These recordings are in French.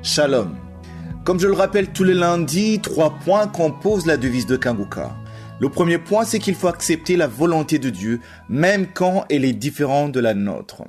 Shalom. Comme je le rappelle tous les lundis, 3 points composent la devise de Kanguka. Le premier point, c'est qu'il faut accepter la volonté de Dieu, même quand elle est différente de la nôtre.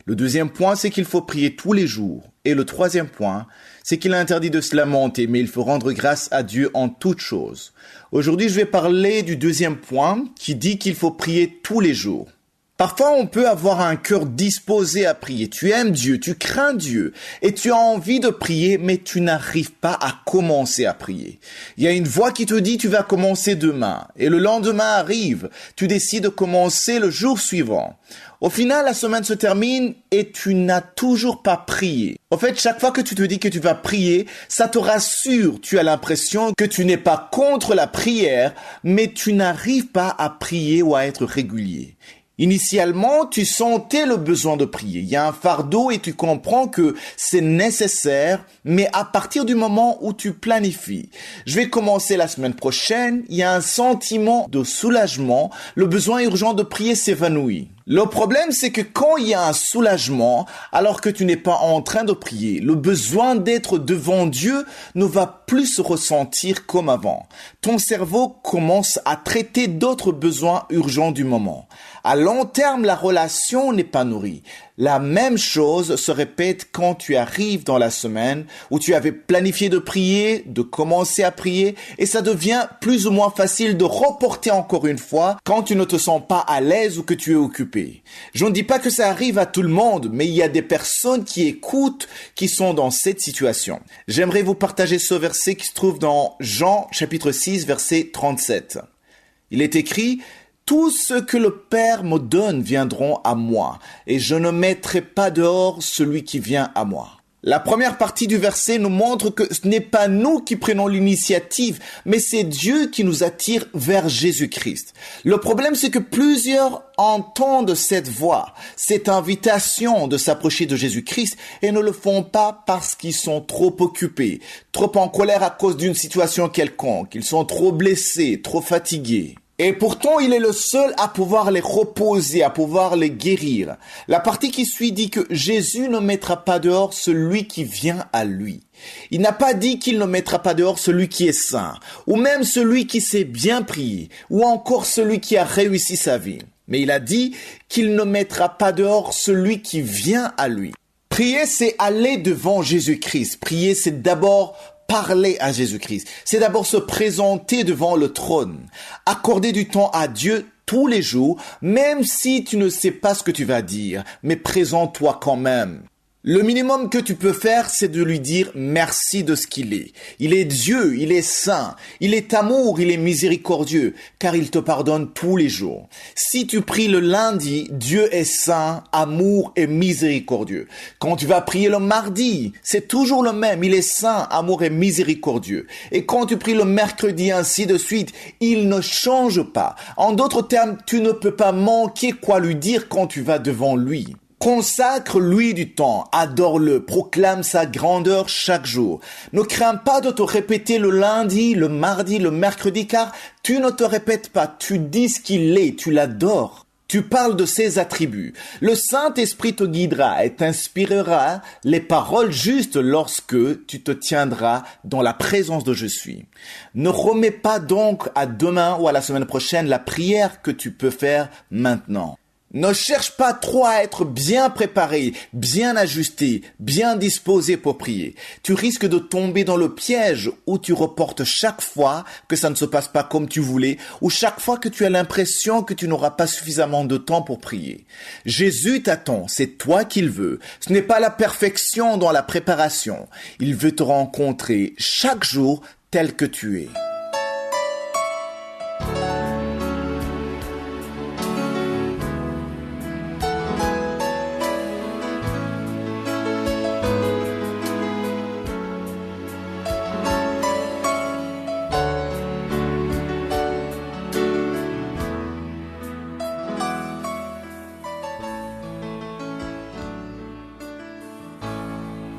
Le deuxième point, c'est qu'il faut prier tous les jours. Et le troisième point, c'est qu'il est interdit de se lamenter, mais il faut rendre grâce à Dieu en toutes choses. Aujourd'hui, je vais parler du deuxième point, qui dit qu'il faut prier tous les jours. Parfois, on peut avoir un cœur disposé à prier. Tu aimes Dieu, tu crains Dieu et tu as envie de prier, mais tu n'arrives pas à commencer à prier. Il y a une voix qui te dit tu vas commencer demain et le lendemain arrive. Tu décides de commencer le jour suivant. Au final, la semaine se termine et tu n'as toujours pas prié. En fait, chaque fois que tu te dis que tu vas prier, ça te rassure. Tu as l'impression que tu n'es pas contre la prière, mais tu n'arrives pas à prier ou à être régulier. Initialement, tu sentais le besoin de prier. Il y a un fardeau et tu comprends que c'est nécessaire, mais à partir du moment où tu planifies, je vais commencer la semaine prochaine, il y a un sentiment de soulagement, le besoin urgent de prier s'évanouit. Le problème, c'est que quand il y a un soulagement, alors que tu n'es pas en train de prier, le besoin d'être devant Dieu ne va plus se ressentir comme avant. Ton cerveau commence à traiter d'autres besoins urgents du moment. À long terme, la relation n'est pas nourrie. La même chose se répète quand tu arrives dans la semaine où tu avais planifié de prier, de commencer à prier, et ça devient plus ou moins facile de reporter encore une fois quand tu ne te sens pas à l'aise ou que tu es occupé. Je ne dis pas que ça arrive à tout le monde, mais il y a des personnes qui écoutent qui sont dans cette situation. J'aimerais vous partager ce verset qui se trouve dans Jean chapitre 6 verset 37. Il est écrit: tout ce que le Père me donne viendront à moi, et je ne mettrai pas dehors celui qui vient à moi. La première partie du verset nous montre que ce n'est pas nous qui prenons l'initiative, mais c'est Dieu qui nous attire vers Jésus-Christ. Le problème, c'est que plusieurs entendent cette voix, cette invitation de s'approcher de Jésus-Christ et ne le font pas parce qu'ils sont trop occupés, trop en colère à cause d'une situation quelconque, ils sont trop blessés, trop fatigués. Et pourtant, il est le seul à pouvoir les reposer, à pouvoir les guérir. La partie qui suit dit que Jésus ne mettra pas dehors celui qui vient à lui. Il n'a pas dit qu'il ne mettra pas dehors celui qui est saint, ou même celui qui sait bien prier, ou encore celui qui a réussi sa vie. Mais il a dit qu'il ne mettra pas dehors celui qui vient à lui. Prier, c'est aller devant Jésus-Christ. Prier, c'est d'abord parler à Jésus-Christ. C'est d'abord se présenter devant le trône. Accorder du temps à Dieu tous les jours, même si tu ne sais pas ce que tu vas dire, mais présente-toi quand même. Le minimum que tu peux faire, c'est de lui dire merci de ce qu'il est. Il est Dieu, il est saint, il est amour, il est miséricordieux, car il te pardonne tous les jours. Si tu pries le lundi, Dieu est saint, amour et miséricordieux. Quand tu vas prier le mardi, c'est toujours le même, il est saint, amour et miséricordieux. Et quand tu pries le mercredi, ainsi de suite, il ne change pas. En d'autres termes, tu ne peux pas manquer quoi lui dire quand tu vas devant lui. Consacre-lui du temps, adore-le, proclame sa grandeur chaque jour. Ne crains pas de te répéter le lundi, le mardi, le mercredi, car tu ne te répètes pas, tu dis ce qu'il est, tu l'adores. Tu parles de ses attributs. Le Saint-Esprit te guidera et t'inspirera les paroles justes lorsque tu te tiendras dans la présence de Je suis. Ne remets pas donc à demain ou à la semaine prochaine la prière que tu peux faire maintenant. Ne cherche pas trop à être bien préparé, bien ajusté, bien disposé pour prier. Tu risques de tomber dans le piège où tu reportes chaque fois que ça ne se passe pas comme tu voulais ou chaque fois que tu as l'impression que tu n'auras pas suffisamment de temps pour prier. Jésus t'attend, c'est toi qu'il veut. Ce n'est pas la perfection dans la préparation. Il veut te rencontrer chaque jour tel que tu es.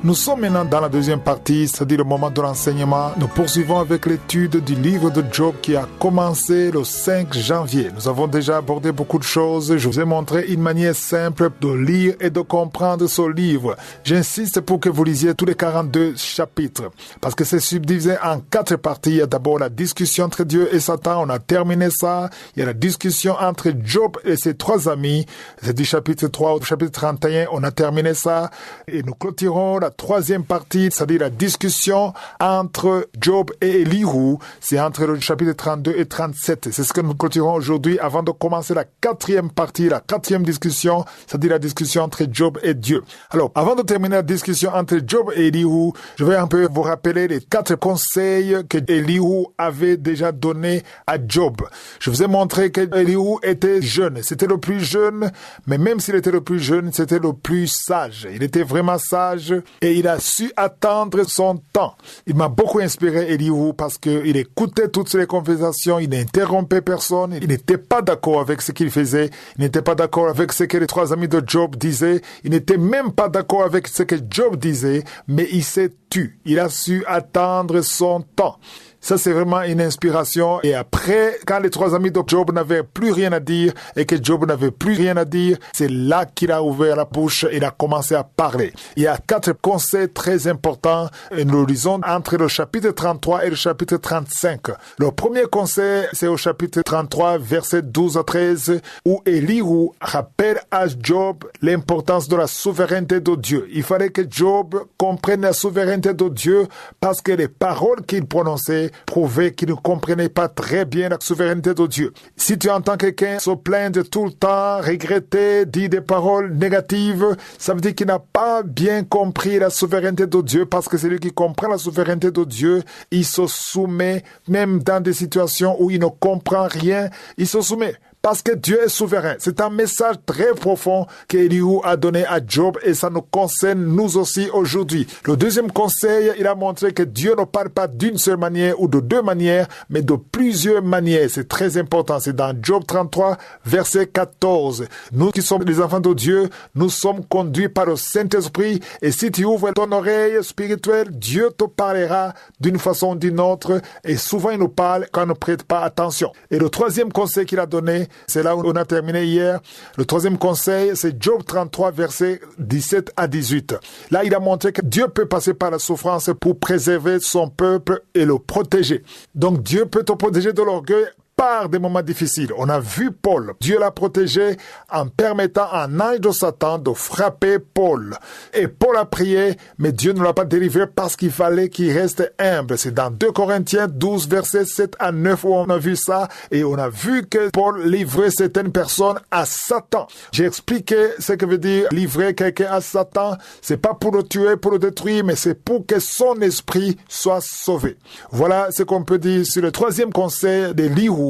Nous Nous sommes maintenant dans la deuxième partie, c'est-à-dire le moment de l'enseignement. Nous poursuivons avec l'étude du livre de Job qui a commencé le 5 janvier. Nous avons déjà abordé beaucoup de choses. Je vous ai montré une manière simple de lire et de comprendre ce livre. J'insiste pour que vous lisiez tous les 42 chapitres parce que c'est subdivisé en 4 parties. Il y a d'abord la discussion entre Dieu et Satan. On a terminé ça. Il y a la discussion entre Job et ses 3 amis. C'est du chapitre 3 au chapitre 31. On a terminé ça. Et nous clôturons la 3e partie, c'est-à-dire la discussion entre Job et Elihu. C'est entre le chapitre 32 et 37. C'est ce que nous clôturons aujourd'hui avant de commencer la 4e partie, la 4e discussion, c'est-à-dire la discussion entre Job et Dieu. Alors, avant de terminer la discussion entre Job et Elihu, je vais un peu vous rappeler les 4 conseils que Elihu avait déjà donnés à Job. Je vous ai montré que Elihu était jeune. C'était le plus jeune, mais même s'il était le plus jeune, c'était le plus sage. Il était vraiment sage et il a su attendre son temps. Il m'a beaucoup inspiré, Elihu, parce qu'il écoutait toutes les conversations, il n'interrompait personne, il n'était pas d'accord avec ce qu'il faisait, il n'était pas d'accord avec ce que les 3 amis de Job disaient, il n'était même pas d'accord avec ce que Job disait, mais il s'est tu. Il a su attendre son temps. Ça, c'est vraiment une inspiration. Et après, quand les 3 amis de Job n'avaient plus rien à dire et que Job n'avait plus rien à dire, c'est là qu'il a ouvert la bouche et il a commencé à parler. Il y a 4 conseils très importants et nous le lisons entre le chapitre 33 et le chapitre 35. Le premier conseil, c'est au chapitre 33, versets 12 à 13, où Elihu rappelle à Job l'importance de la souveraineté de Dieu. Il fallait que Job comprenne la souveraineté de Dieu parce que les paroles qu'il prononçait prouver qu'il ne comprenait pas très bien la souveraineté de Dieu. Si tu entends quelqu'un se plaindre tout le temps, regretter, dire des paroles négatives, ça veut dire qu'il n'a pas bien compris la souveraineté de Dieu, parce que celui qui comprend la souveraineté de Dieu, il se soumet, même dans des situations où il ne comprend rien, il se soumet. Parce que Dieu est souverain. C'est un message très profond qu'Elihu a donné à Job et ça nous concerne nous aussi aujourd'hui. Le deuxième conseil, il a montré que Dieu ne parle pas d'une seule manière ou de 2 manières, mais de plusieurs manières. C'est très important. C'est dans Job 33, verset 14. Nous qui sommes les enfants de Dieu, nous sommes conduits par le Saint-Esprit et si tu ouvres ton oreille spirituelle, Dieu te parlera d'une façon ou d'une autre et souvent il nous parle quand on ne prête pas attention. Et le 3e conseil qu'il a donné, c'est là où on a terminé hier. Le 3e conseil, c'est Job 33, versets 17 à 18. Là, il a montré que Dieu peut passer par la souffrance pour préserver son peuple et le protéger. Donc, Dieu peut te protéger de l'orgueil par des moments difficiles. On a vu Paul. Dieu l'a protégé en permettant à un ange de Satan de frapper Paul. Et Paul a prié, mais Dieu ne l'a pas délivré parce qu'il fallait qu'il reste humble. C'est dans 2 Corinthiens 12, versets 7 à 9 où on a vu ça. Et on a vu que Paul livrait certaines personnes à Satan. J'ai expliqué ce que veut dire livrer quelqu'un à Satan. C'est pas pour le tuer, pour le détruire, mais c'est pour que son esprit soit sauvé. Voilà ce qu'on peut dire sur le 3e conseil d'Elihu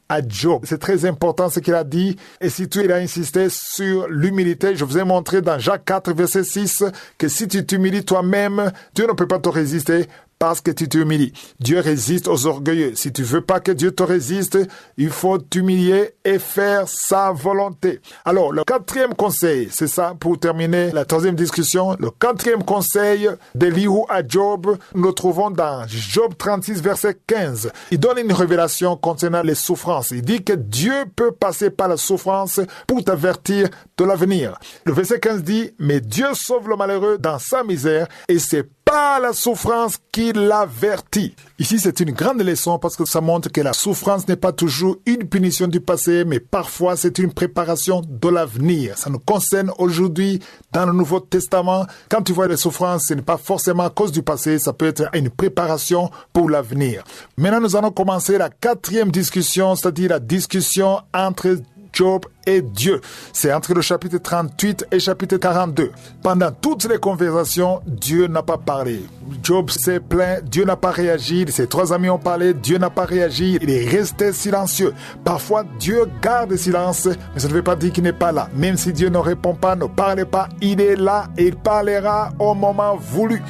à Job. C'est très important ce qu'il a dit et surtout il a insisté sur l'humilité. Je vous ai montré dans Jacques 4 verset 6 que si tu t'humilies toi-même, Dieu ne peut pas te résister parce que tu t'humilies. Dieu résiste aux orgueilleux. Si tu veux pas que Dieu te résiste, il faut t'humilier et faire sa volonté. Alors, le 4e conseil, c'est ça pour terminer la 3e discussion. Le 4e conseil d'Elihu à Job, nous le trouvons dans Job 36, verset 15. Il donne une révélation concernant les souffrances. Il dit que Dieu peut passer par la souffrance pour t'avertir de l'avenir. Le verset 15 dit, mais Dieu sauve le malheureux dans sa misère et c'est pas la souffrance qui l'avertit. Ici, c'est une grande leçon parce que ça montre que la souffrance n'est pas toujours une punition du passé, mais parfois c'est une préparation de l'avenir. Ça nous concerne aujourd'hui dans le Nouveau Testament. Quand tu vois les souffrances, ce n'est pas forcément à cause du passé, ça peut être une préparation pour l'avenir. Maintenant, nous allons commencer la 4e discussion, c'est-à-dire la discussion entre Job et Dieu. C'est entre le chapitre 38 et chapitre 42. Pendant toutes les conversations, Dieu n'a pas parlé. Job s'est plaint, Dieu n'a pas réagi. Ses 3 amis ont parlé, Dieu n'a pas réagi. Il est resté silencieux. Parfois, Dieu garde silence, mais ça ne veut pas dire qu'il n'est pas là. Même si Dieu ne répond pas, ne parle pas, il est là et il parlera au moment voulu.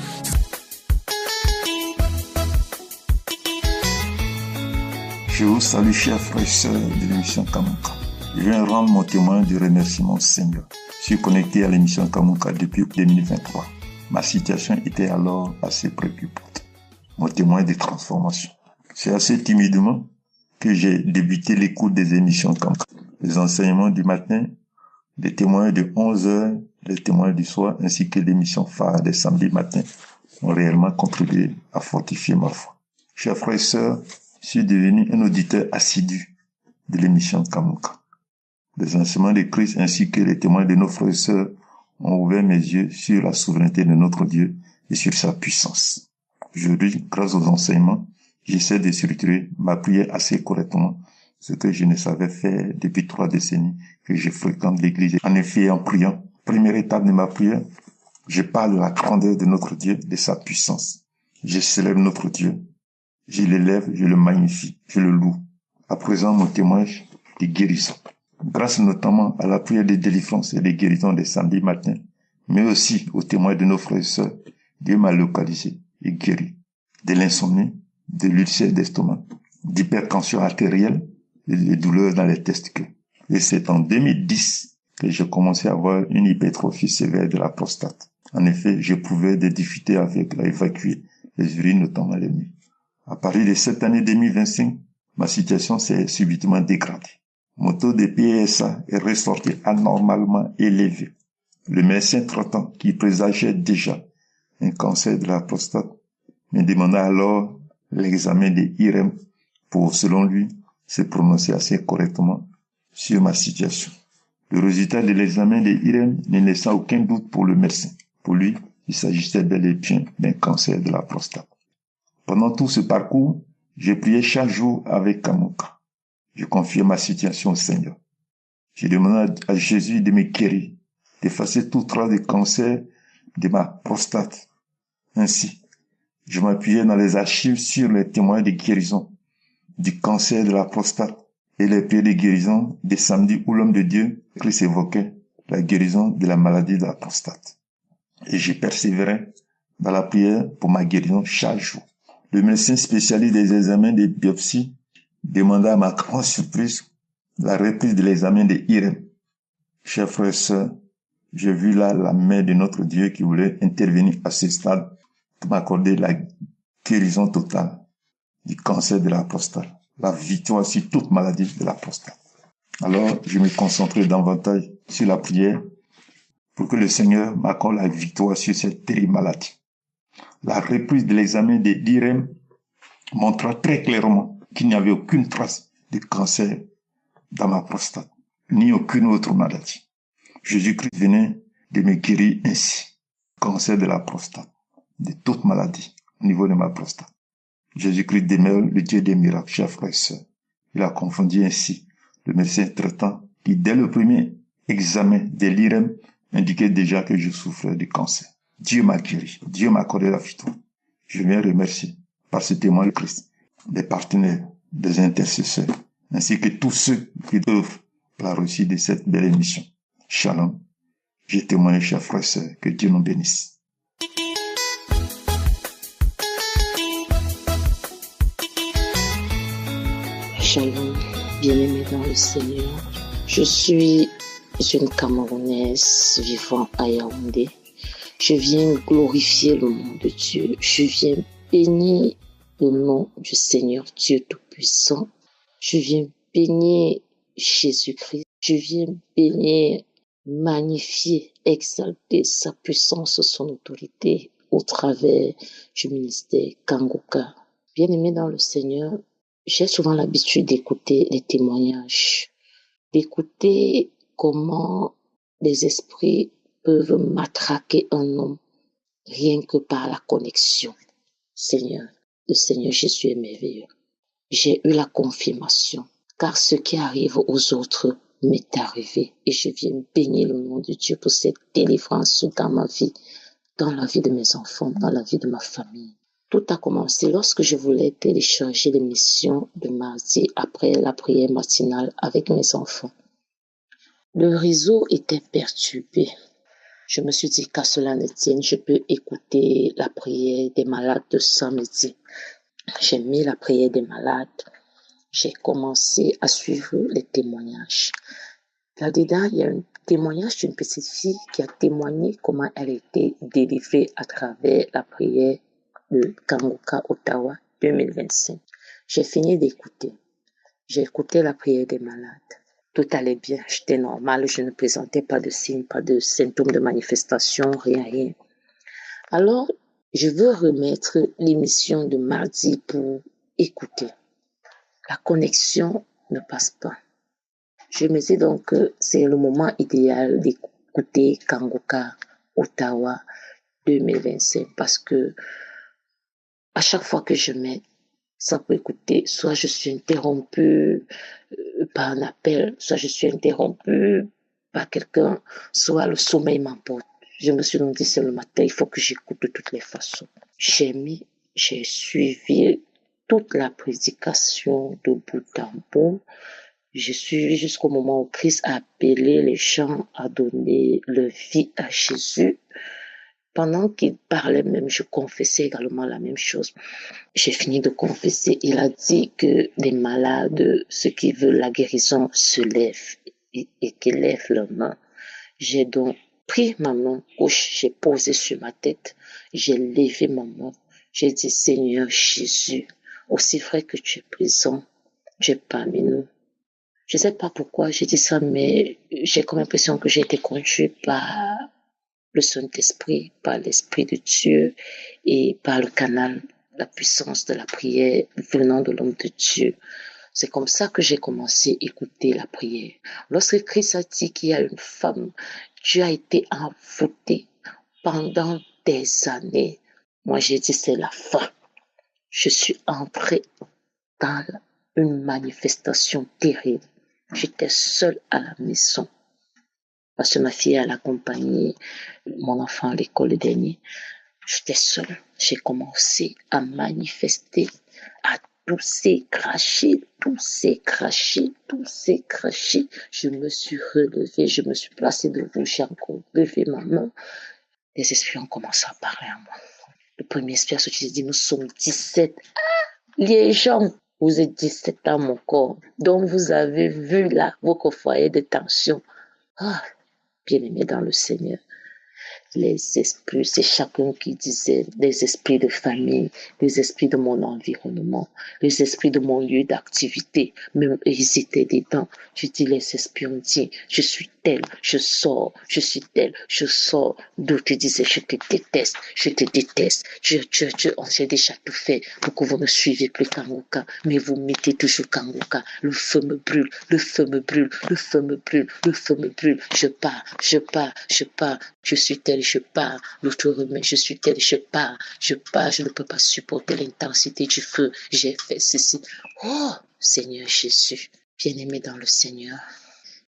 Je vous salue, chers frères et sœurs de l'émission Kamuka. Je viens rendre mon témoin du remerciement au Seigneur. Je suis connecté à l'émission Kamuka depuis 2023. Ma situation était alors assez préoccupante. Mon témoin de transformation. C'est assez timidement que j'ai débuté l'écoute des émissions comme les enseignements du matin, les témoins de 11h, les témoins du soir, ainsi que l'émission phare des samedis matins ont réellement contribué à fortifier ma foi. Chers frères et sœurs, je suis devenu un auditeur assidu de l'émission Kamuka. Les enseignements de Christ ainsi que les témoins de nos frères et sœurs ont ouvert mes yeux sur la souveraineté de notre Dieu et sur sa puissance. Aujourd'hui, grâce aux enseignements, j'essaie de structurer ma prière assez correctement, ce que je ne savais faire depuis 3 décennies que je fréquente l'église. En effet, en priant, première étape de ma prière, je parle de la grandeur de notre Dieu, de sa puissance. Je célèbre notre Dieu. Je l'élève, je le magnifie, je le loue. À présent, mon témoignage de guérison. Grâce notamment à la prière de délivrance et de guérison des samedis matins, mais aussi aux témoins de nos frères et sœurs, Dieu m'a localisé et guéri de l'insomnie, de l'ulcère d'estomac, d'hypertension artérielle et des douleurs dans les testicules. Et c'est en 2010 que j'ai commencé à avoir une hypertrophie sévère de la prostate. En effet, j'éprouvais des difficultés avec à évacuer les urines, notamment les nuits. À partir de cette année 2025, ma situation s'est subitement dégradée. Mon taux de PSA est ressorti anormalement élevé. Le médecin traitant, qui présageait déjà un cancer de la prostate, me demanda alors l'examen de IRM pour, selon lui, se prononcer assez correctement sur ma situation. Le résultat de l'examen de IRM ne laissa aucun doute pour le médecin. Pour lui, il s'agissait bel et bien d'un cancer de la prostate. Pendant tout ce parcours, j'ai prié chaque jour avec Kamuka. Je confiais ma situation au Seigneur. Je demandais à Jésus de me guérir, d'effacer toute trace de cancer de ma prostate. Ainsi, je m'appuyais dans les archives sur les témoins de guérison du cancer de la prostate et les prières de guérison des samedis où l'homme de Dieu, Christ, évoquait la guérison de la maladie de la prostate. Et je persévérais dans la prière pour ma guérison chaque jour. Le médecin spécialiste des examens de biopsie demanda à ma grande surprise la reprise de l'examen de IRM. Chers frères et sœurs, j'ai vu là la main de notre Dieu qui voulait intervenir à ce stade pour m'accorder la guérison totale du cancer de la prostate, la victoire sur toute maladie de la prostate. Alors, je me concentrais davantage sur la prière pour que le Seigneur m'accorde la victoire sur cette terrible maladie. La reprise de l'examen de l'IRM montra très clairement qu'il n'y avait aucune trace de cancer dans ma prostate, ni aucune autre maladie. Jésus-Christ venait de me guérir ainsi, cancer de la prostate, de toute maladie au niveau de ma prostate. Jésus-Christ demeure le Dieu des miracles, chers frères et sœurs. Il a confondu ainsi le médecin traitant qui, dès le premier examen de l'IRM, indiquait déjà que je souffrais de cancer. Dieu m'a guéri, Dieu m'a accordé la victoire. Je viens remercier par ce témoin de Christ des partenaires, des intercesseurs, ainsi que tous ceux qui œuvrent pour la réussite de cette belle émission. Shalom. Je témoigne, chers frères et sœurs, que Dieu nous bénisse. Shalom, bien-aimés dans le Seigneur. Je suis une Camerounaise vivant à Yaoundé. Je viens glorifier le nom de Dieu. Je viens bénir le nom du Seigneur Dieu Tout-Puissant. Je viens bénir Jésus-Christ. Je viens bénir, magnifier, exalter sa puissance, son autorité au travers du ministère Kanguka. Bien-aimé dans le Seigneur, j'ai souvent l'habitude d'écouter les témoignages, d'écouter comment les esprits peuvent matraquer un homme rien que par la connexion. Seigneur, le Seigneur Jésus est merveilleux. J'ai eu la confirmation, car ce qui arrive aux autres m'est arrivé et je viens bénir le nom de Dieu pour cette délivrance dans ma vie, dans la vie de mes enfants, dans la vie de ma famille. Tout a commencé lorsque je voulais télécharger l'émission de mardi après la prière matinale avec mes enfants. Le réseau était perturbé. Je me suis dit qu'à cela ne tienne, je peux écouter la prière des malades de samedi. J'ai mis la prière des malades. J'ai commencé à suivre les témoignages. Là-dedans, il y a témoignage d'une petite fille qui a témoigné comment elle a été délivrée à travers la prière de Kanguka Ottawa 2025. J'ai fini d'écouter. J'ai écouté la prière des malades. Tout allait bien, j'étais normale, je ne présentais pas de signes, pas de symptômes de manifestation, rien. Alors, je veux remettre l'émission de mardi pour écouter. La connexion ne passe pas. Je me dis donc que c'est le moment idéal d'écouter Kanguka Ottawa 2025 parce que à chaque fois que je mets ça pour écouter, soit je suis interrompue par un appel, soit je suis interrompue par quelqu'un, soit le sommeil m'emporte. Je me suis donc dit, c'est le matin, il faut que j'écoute de toutes les façons. J'ai suivi toute la prédication de bout en bout. J'ai suivi jusqu'au moment où Christ a appelé les gens à donner leur vie à Jésus. Pendant qu'il parlait même, je confessais également la même chose. J'ai fini de confesser. Il a dit que les malades, ceux qui veulent la guérison, se lèvent et qu'ils lèvent leurs mains. J'ai donc pris ma main gauche, j'ai posé sur ma tête, j'ai levé ma main. J'ai dit, Seigneur Jésus, aussi vrai que tu es présent, tu es parmi nous. Je ne sais pas pourquoi j'ai dit ça, mais j'ai comme l'impression que j'ai été conduit par le Saint-Esprit, par l'Esprit de Dieu et par le canal, la puissance de la prière venant de l'homme de Dieu. C'est comme ça que j'ai commencé à écouter la prière. Lorsque Christ a dit qu'il y a une femme, Dieu a été envoûté pendant des années. Moi, j'ai dit c'est la fin. Je suis entrée dans une manifestation terrible. J'étais seule à la maison. Parce que ma fille, elle accompagnait mon enfant à l'école le dernier. J'étais seule. J'ai commencé à manifester, à tousser, cracher. Je me suis relevée, je me suis placée debout, j'ai encore levé ma main. Les esprits ont commencé à parler à moi. Le premier esprit a sorti, dit, nous sommes 17. Les gens, vous êtes 17 dans mon corps. Donc vous avez vu là votre foyer de tension. Bien-aimé dans le Seigneur. Les esprits, c'est chacun qui disait, les esprits de famille, les esprits de mon environnement, les esprits de mon lieu d'activité, même ils étaient dedans. Je dis, les esprits ont dit, je suis tel, je sors, je suis tel, je sors. D'autres disaient, je te déteste, j'ai déjà tout fait pour que vous ne suivez plus Kanguka, mais vous mettez toujours Kanguka. Le feu me brûle, le feu me brûle, le feu me brûle, le feu me brûle. Je pars, je suis tel, je pars. L'autre remet, je suis tel, je pars, je ne peux pas supporter l'intensité du feu. J'ai fait ceci. Oh, Seigneur Jésus, bien-aimé dans le Seigneur.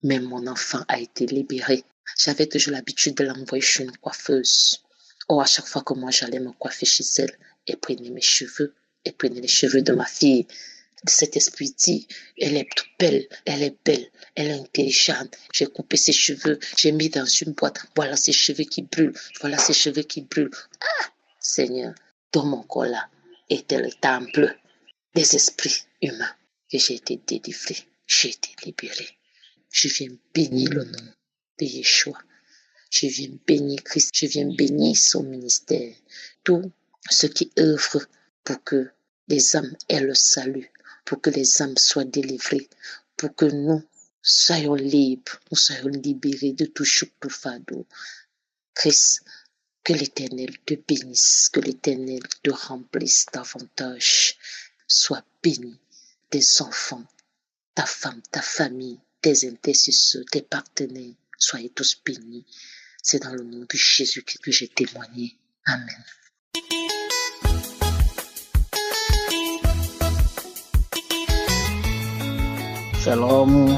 Mais mon enfant a été libéré. J'avais toujours l'habitude de l'envoyer chez une coiffeuse. Oh, à chaque fois que moi j'allais me coiffer chez elle, elle prenait mes cheveux, elle prenait les cheveux de ma fille. Cet esprit dit, elle est toute belle, elle est intelligente. J'ai coupé ses cheveux, j'ai mis dans une boîte. Voilà ses cheveux qui brûlent, Seigneur, dans mon corps là était le temple des esprits humains que j'ai été délivré, j'ai été libéré. Je viens bénir le nom de Yeshua. Je viens bénir Christ, je viens bénir son ministère. Tout ce qui œuvre pour que les âmes aient le salut, pour que les âmes soient délivrées, pour que nous soyons libres, nous soyons libérés de tout choc, tout fardeau. Christ, que l'Éternel te bénisse, que l'Éternel te remplisse davantage. Sois béni, tes enfants, ta femme, ta famille, tes intercesseurs, tes partenaires, soyez tous bénis. C'est dans le nom de Jésus que j'ai témoigné. Amen. Shalom,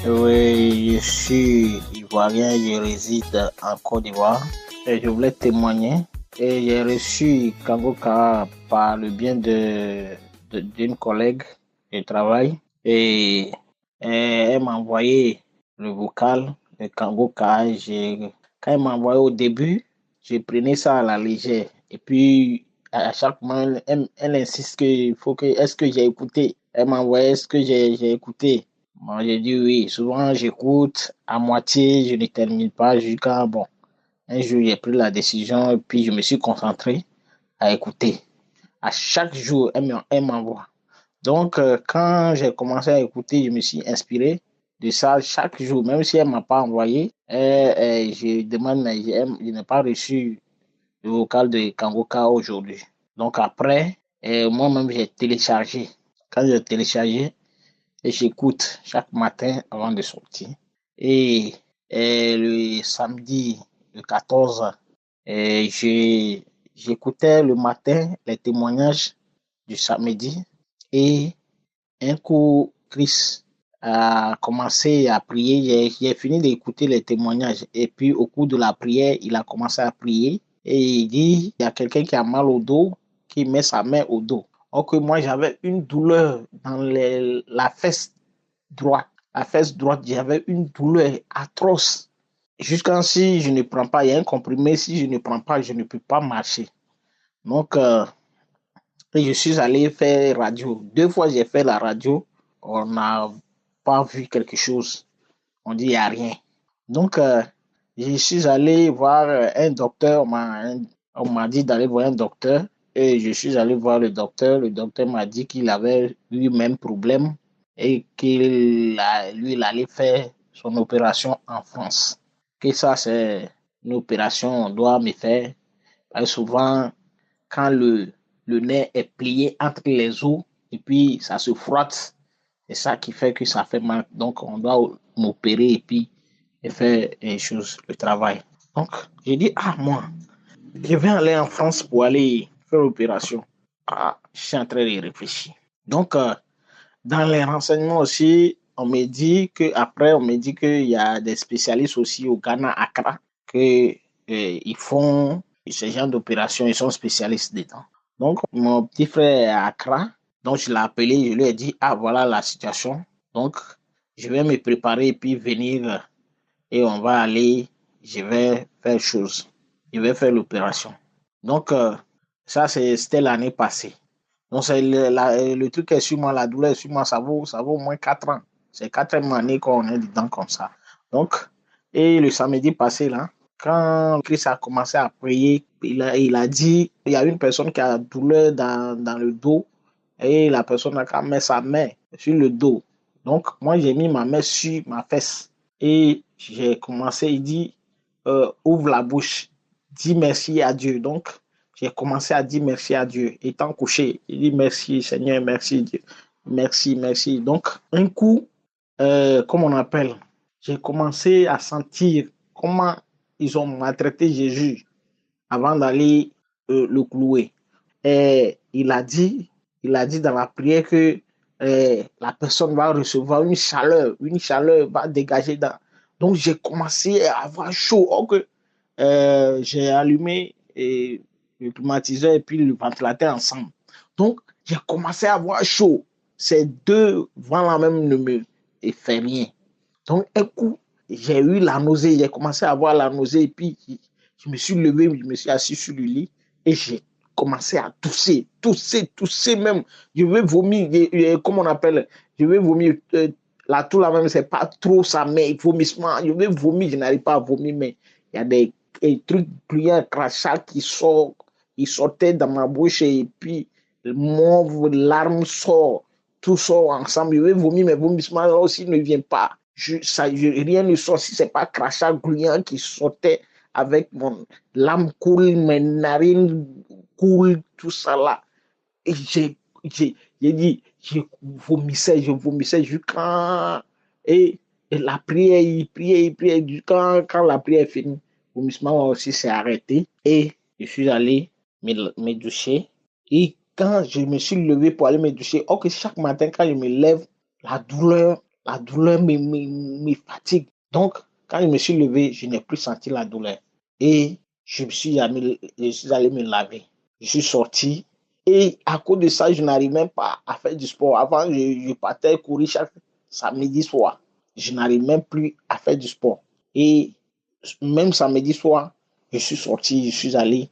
oui, je suis ivoirien, je réside en Côte d'Ivoire et je voulais témoigner. Et j'ai reçu Kanguka par le bien d'une collègue de travail et elle m'a envoyé le vocal de Kanguka. Quand elle m'a envoyé au début, je prenais ça à la légère et puis à chaque moment, elle insiste est-ce que j'ai écouté? Elle m'a envoyé ce que j'ai écouté. Moi, j'ai dit oui. Souvent, j'écoute à moitié, je ne termine pas jusqu'à, bon, un jour, j'ai pris la décision et puis je me suis concentré à écouter. À chaque jour, elle m'envoie. Donc, quand j'ai commencé à écouter, je me suis inspiré de ça chaque jour, même si elle ne m'a pas envoyé. Je demande, mais je n'ai pas reçu le vocal de Kangoka aujourd'hui. Donc, après, moi-même, j'ai téléchargé. Quand j'ai téléchargé, et j'écoute chaque matin avant de sortir. Et le samedi, le 14, j'écoutais le matin les témoignages du samedi et un coup, Chris a commencé à prier. J'ai fini d'écouter les témoignages et puis au cours de la prière, il a commencé à prier et il dit, il y a quelqu'un qui a mal au dos, qui met sa main au dos. Or que moi, j'avais une douleur dans la fesse droite. La fesse droite, j'avais une douleur atroce. Jusqu'à si je ne prends pas, il y a un comprimé, si je ne prends pas, je ne peux pas marcher. Donc, je suis allé faire radio. 2 fois, j'ai fait la radio. On n'a pas vu quelque chose. On dit, il n'y a rien. Donc, je suis allé voir un docteur. On m'a dit d'aller voir un docteur. Et je suis allé voir le docteur. Le docteur m'a dit qu'il avait eu le même problème et il allait faire son opération en France. Que ça, c'est une opération qu'on doit me faire. Parce que souvent, quand le nez est plié entre les os et puis ça se frotte, c'est ça qui fait que ça fait mal. Donc, on doit m'opérer et puis faire le travail. Donc, j'ai dit, moi, je vais aller en France pour aller faire l'opération. Je suis en train de réfléchir. Donc, dans les renseignements aussi, on me dit qu'il y a des spécialistes aussi au Ghana, Accra, ils font ce genre d'opération, ils sont spécialistes dedans. Donc, mon petit frère est à Accra, donc je l'ai appelé, je lui ai dit, voilà la situation. Donc, je vais me préparer et puis venir et on va aller, je vais faire chose. Je vais faire l'opération. Donc, ça, c'était l'année passée. Donc, le truc est sur moi, la douleur est sur moi, ça vaut au moins 4 ans. C'est 4e année qu'on est dedans comme ça. Donc, et le samedi passé, là, quand Christ a commencé à prier, il a dit, il y a une personne qui a douleur dans le dos et la personne a mis sa main sur le dos. Donc, moi, j'ai mis ma main sur ma fesse et j'ai commencé, il dit, ouvre la bouche, dis merci à Dieu. Donc, j'ai commencé à dire merci à Dieu. Étant couché, il dit merci Seigneur, merci Dieu, merci. Donc, un coup, comme on appelle, j'ai commencé à sentir comment ils ont maltraité Jésus avant d'aller le clouer. Et il a dit dans la prière que la personne va recevoir une chaleur va dégager. Donc, j'ai commencé à avoir chaud. J'ai allumé le climatiseur et puis le ventilateur ensemble. Donc, j'ai commencé à avoir chaud. Ces deux vents-là même ne me fait rien. Donc, un coup, j'ai eu la nausée. J'ai commencé à avoir la nausée et puis je me suis levé, je me suis assis sur le lit et j'ai commencé à tousser même. Je vais vomir, comme on appelle, je vais vomir. La toux là même, c'est pas trop ça, mais vomissement. Je vais vomir, je n'arrive pas à vomir, mais il y a des trucs brillants, crachats qui sortaient dans ma bouche et puis mon larme sort, tout sort ensemble. Je vais vomir, mais vomissement là aussi ne vient pas. Rien ne sort si c'est pas crachat gluant qui sortait avec mon lame coule, mes narines coule, tout ça là. Et j'ai dit, je vomissais jusqu'à et la prière, il priait quand la prière est finie. Le vomissement aussi s'est arrêté et je suis allé me doucher. Et quand je me suis levé pour aller me doucher, chaque matin quand je me lève, la douleur me fatigue. Donc, quand je me suis levé, je n'ai plus senti la douleur. Et je suis allé me laver. Je suis sorti. Et à cause de ça, je n'arrive même pas à faire du sport. Avant, je partais courir chaque samedi soir. Je n'arrive même plus à faire du sport. Et même samedi soir, je suis sorti, je suis allé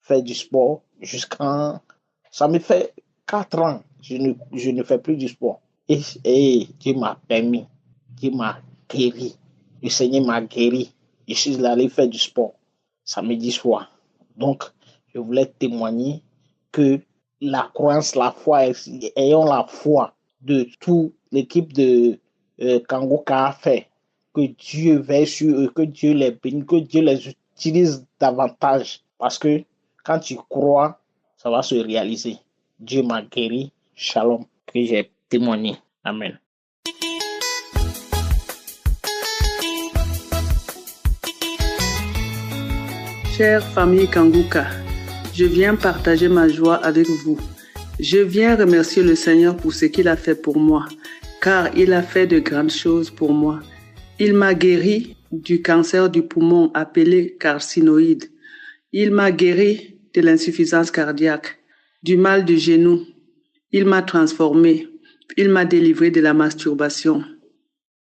faire du sport jusqu'à... Ça me fait 4 ans, je ne fais plus du sport. Et Dieu m'a permis, Dieu m'a guéri. Le Seigneur m'a guéri. Je suis allé faire du sport samedi soir. Donc, je voulais témoigner que la croyance, la foi, ayons la foi de toute l'équipe de Kangoka a fait. Que Dieu veille sur eux, que Dieu les bénisse, que Dieu les utilise davantage. Parce que quand tu crois, ça va se réaliser. Dieu m'a guéri. Shalom, que j'ai témoigné. Amen. Chère famille Kanguka, je viens partager ma joie avec vous. Je viens remercier le Seigneur pour ce qu'il a fait pour moi, car il a fait de grandes choses pour moi. Il m'a guéri du cancer du poumon appelé carcinoïde. Il m'a guéri de l'insuffisance cardiaque, du mal du genou. Il m'a transformé. Il m'a délivré de la masturbation.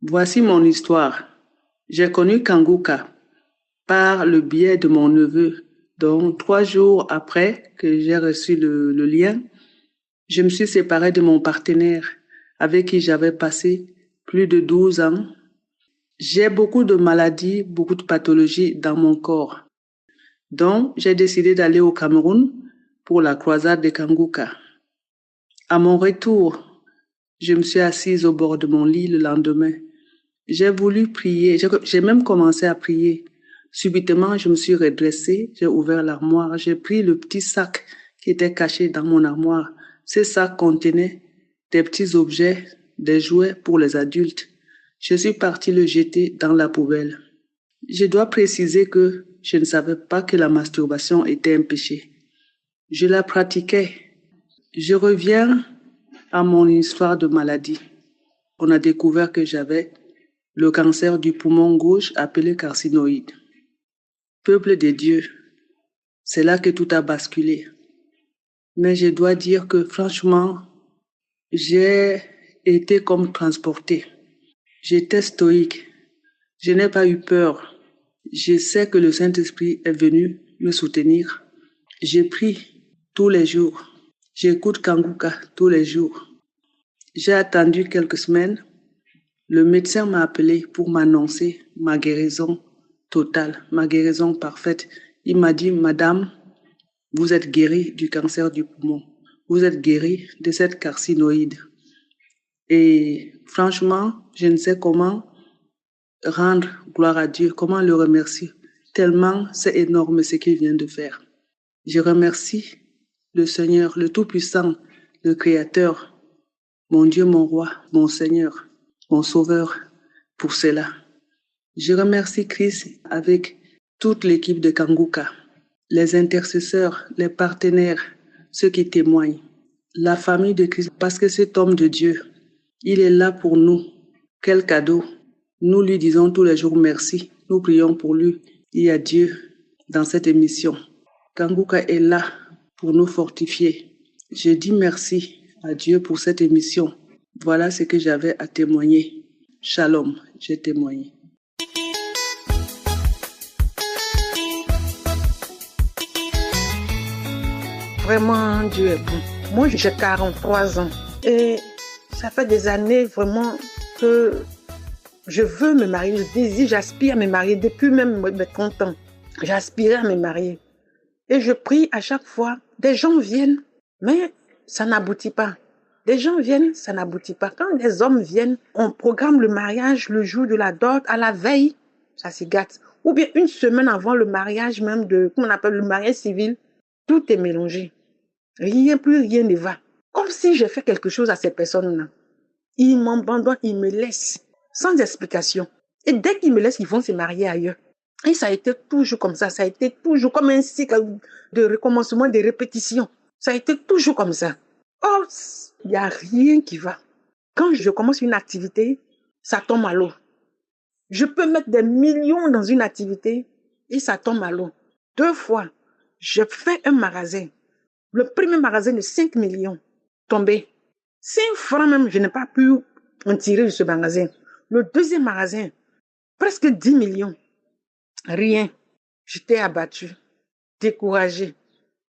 Voici mon histoire. J'ai connu Kanguka par le biais de mon neveu. Donc, 3 jours après que j'ai reçu le lien, je me suis séparée de mon partenaire avec qui j'avais passé plus de 12 ans. J'ai beaucoup de maladies, beaucoup de pathologies dans mon corps. Donc, j'ai décidé d'aller au Cameroun pour la croisade de Kanguka. À mon retour, je me suis assise au bord de mon lit le lendemain. J'ai voulu prier, j'ai même commencé à prier. Subitement, je me suis redressée, j'ai ouvert l'armoire, j'ai pris le petit sac qui était caché dans mon armoire. Ce sac contenait des petits objets, des jouets pour les adultes. Je suis partie le jeter dans la poubelle. Je dois préciser que je ne savais pas que la masturbation était un péché. Je la pratiquais. Je reviens à mon histoire de maladie. On a découvert que j'avais le cancer du poumon gauche appelé carcinoïde. Peuple de Dieu, c'est là que tout a basculé. Mais je dois dire que franchement, j'ai été comme transportée. J'étais stoïque. Je n'ai pas eu peur. Je sais que le Saint-Esprit est venu me soutenir. J'ai pris tous les jours. J'écoute Kanguka tous les jours. J'ai attendu quelques semaines. Le médecin m'a appelé pour m'annoncer ma guérison totale, ma guérison parfaite. Il m'a dit, Madame, vous êtes guérie du cancer du poumon. Vous êtes guérie de cette carcinoïde. Et franchement, je ne sais comment rendre gloire à Dieu, comment le remercier. Tellement c'est énorme ce qu'il vient de faire. Je remercie le Seigneur, le Tout-Puissant, le Créateur, mon Dieu, mon Roi, mon Seigneur, mon Sauveur, pour cela. Je remercie Christ avec toute l'équipe de Kanguka, les intercesseurs, les partenaires, ceux qui témoignent, la famille de Christ, parce que cet homme de Dieu, il est là pour nous. Quel cadeau! Nous lui disons tous les jours merci. Nous prions pour lui. Il y a Dieu dans cette émission. Kanguka est là pour nous fortifier. Je dis merci à Dieu pour cette émission. Voilà ce que j'avais à témoigner. Shalom, j'ai témoigné. Vraiment, Dieu est bon. Moi, j'ai 43 ans et ça fait des années vraiment que je veux me marier, je désire, j'aspire à me marier depuis même mes 30 ans. J'aspirais à me marier. Et je prie à chaque fois. Des gens viennent, mais ça n'aboutit pas. Des gens viennent, ça n'aboutit pas. Quand des hommes viennent, on programme le mariage le jour de la dot, à la veille, ça s'y gâte. Ou bien une semaine avant le mariage même comment on appelle le mariage civil, tout est mélangé. Plus rien ne va. Comme si j'ai fait quelque chose à ces personnes-là. Ils m'abandonnent, ils me laissent. Sans explication. Et dès qu'ils me laissent, ils vont se marier ailleurs. Et ça a été toujours comme ça. Ça a été toujours comme un cycle de recommencement, de répétition. Ça a été toujours comme ça. Oh, il n'y a rien qui va. Quand je commence une activité, ça tombe à l'eau. Je peux mettre des millions dans une activité et ça tombe à l'eau. 2 fois, je fais un magasin. Le premier magasin de 5 millions, tombé. 5 francs même, je n'ai pas pu en tirer de ce magasin. Le deuxième magasin, presque 10 millions. Rien. J'étais abattue, découragée.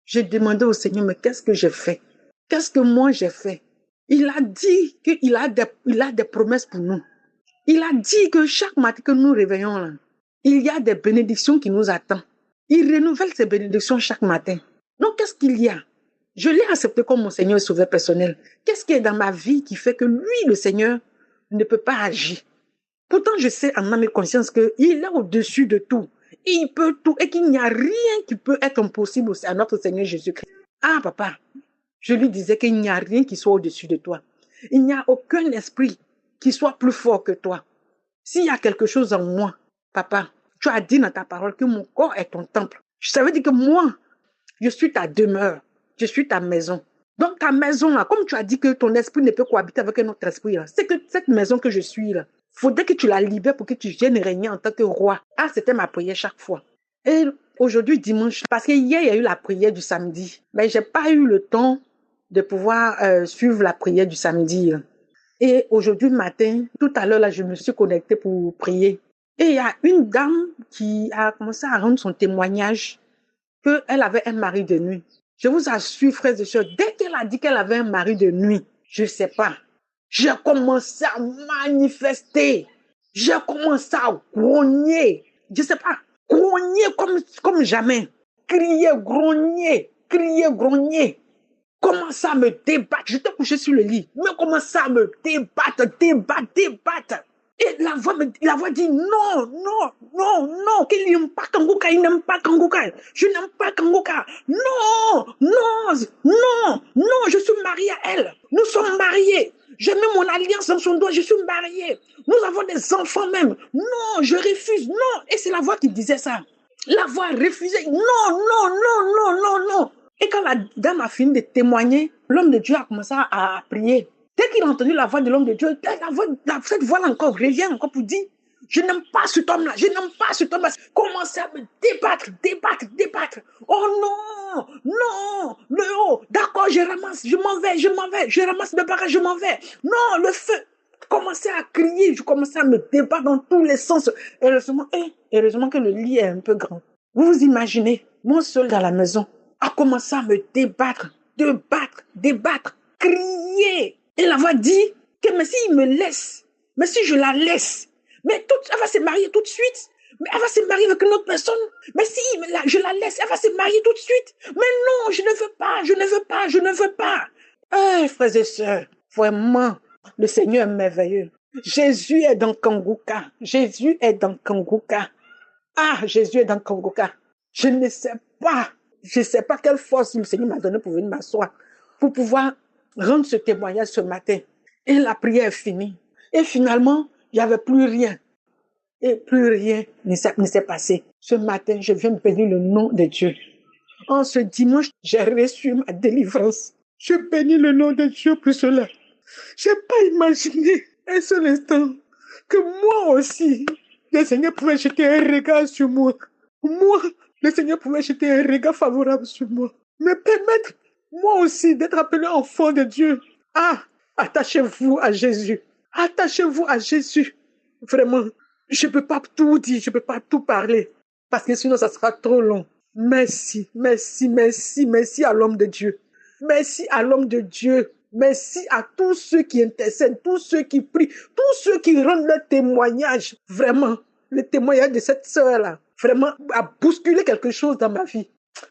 J'ai demandé au Seigneur, mais qu'est-ce que j'ai fait? Qu'est-ce que moi j'ai fait? Il a dit qu'il a des promesses pour nous. Il a dit que chaque matin que nous réveillons, là, il y a des bénédictions qui nous attendent. Il renouvelle ces bénédictions chaque matin. Donc, qu'est-ce qu'il y a? Je l'ai accepté comme mon Seigneur et Sauveur personnel. Qu'est-ce qui est dans ma vie qui fait que lui, le Seigneur, ne peut pas agir? Pourtant, je sais en âme et conscience qu'il est au-dessus de tout. Il peut tout et qu'il n'y a rien qui peut être impossible à notre Seigneur Jésus-Christ. Ah, papa, je lui disais qu'il n'y a rien qui soit au-dessus de toi. Il n'y a aucun esprit qui soit plus fort que toi. S'il y a quelque chose en moi, papa, tu as dit dans ta parole que mon corps est ton temple. Ça veut dire que moi, je suis ta demeure. Je suis ta maison. Donc ta maison là, comme tu as dit que ton esprit ne peut cohabiter avec un autre esprit là, c'est que cette maison que je suis là, faudrait que tu la libères pour que tu viennes régner en tant que roi. Ah, c'était ma prière chaque fois. Et aujourd'hui dimanche, parce que hier il y a eu la prière du samedi, mais j'ai pas eu le temps de pouvoir suivre la prière du samedi. Là. Et aujourd'hui matin, tout à l'heure là, je me suis connectée pour prier. Et il y a une dame qui a commencé à rendre son témoignage qu'elle avait un mari de nuit. Je vous assure, frères et sœurs, dès qu'elle a dit qu'elle avait un mari de nuit, je sais pas, j'ai commencé à manifester. J'ai commencé à grogner. Je sais pas, grogner comme jamais. Crier, grogner. Commencer à me débattre. J'étais couché sur le lit, mais commencer à me débattre. Et la voix dit non, qu'il n'aime pas Kanguka, il n'aime pas Kanguka. Je n'aime pas Kanguka. Non, je suis mariée à elle. Nous sommes mariés. J'ai mis mon alliance dans son doigt, je suis mariée. Nous avons des enfants même. Non, je refuse, non. Et c'est la voix qui disait ça. La voix refusait. Non. Et quand la dame a fini de témoigner, l'homme de Dieu a commencé à prier. Dès qu'il a entendu la voix de l'homme de Dieu, cette voix-là encore revient encore pour dire, je n'aime pas cet homme-là. Commencez à me débattre. Oh non, d'accord, je ramasse, je m'en vais, je ramasse mes bagages, je m'en vais. Non, le feu. Commencez à crier, je commençais à me débattre dans tous les sens. Heureusement que le lit est un peu grand. Vous vous imaginez, moi seul dans la maison, a commencé à me débattre, crier. Et la voix dit que mais s'il me laisse, mais si je la laisse, mais elle va se marier tout de suite. Mais elle va se marier avec une autre personne. Mais si je la laisse, elle va se marier tout de suite. Mais non, je ne veux pas. Frères et sœurs, vraiment, le Seigneur est merveilleux. Jésus est dans Kanguka. Ah, Jésus est dans Kanguka. Je ne sais pas quelle force le Seigneur m'a donné pour venir m'asseoir, pour pouvoir rendre ce témoignage ce matin. Et la prière est finie. Et finalement, il n'y avait plus rien. Et plus rien ne s'est passé. Ce matin, je viens bénir le nom de Dieu. En ce dimanche, j'ai reçu ma délivrance. Je bénis le nom de Dieu pour cela. Je n'ai pas imaginé un seul instant que moi aussi, le Seigneur pouvait jeter un regard sur moi. Moi, le Seigneur pouvait jeter un regard favorable sur moi. Me permettre, moi aussi, d'être appelé enfant de Dieu. Ah, attachez-vous à Jésus. Vraiment, je ne peux pas tout dire, je ne peux pas tout parler. Parce que sinon, ça sera trop long. Merci à l'homme de Dieu. Merci à l'homme de Dieu. Merci à tous ceux qui intercèdent, tous ceux qui prient, tous ceux qui rendent leur témoignage. Vraiment, le témoignage de cette sœur-là, vraiment, a bousculé quelque chose dans ma vie.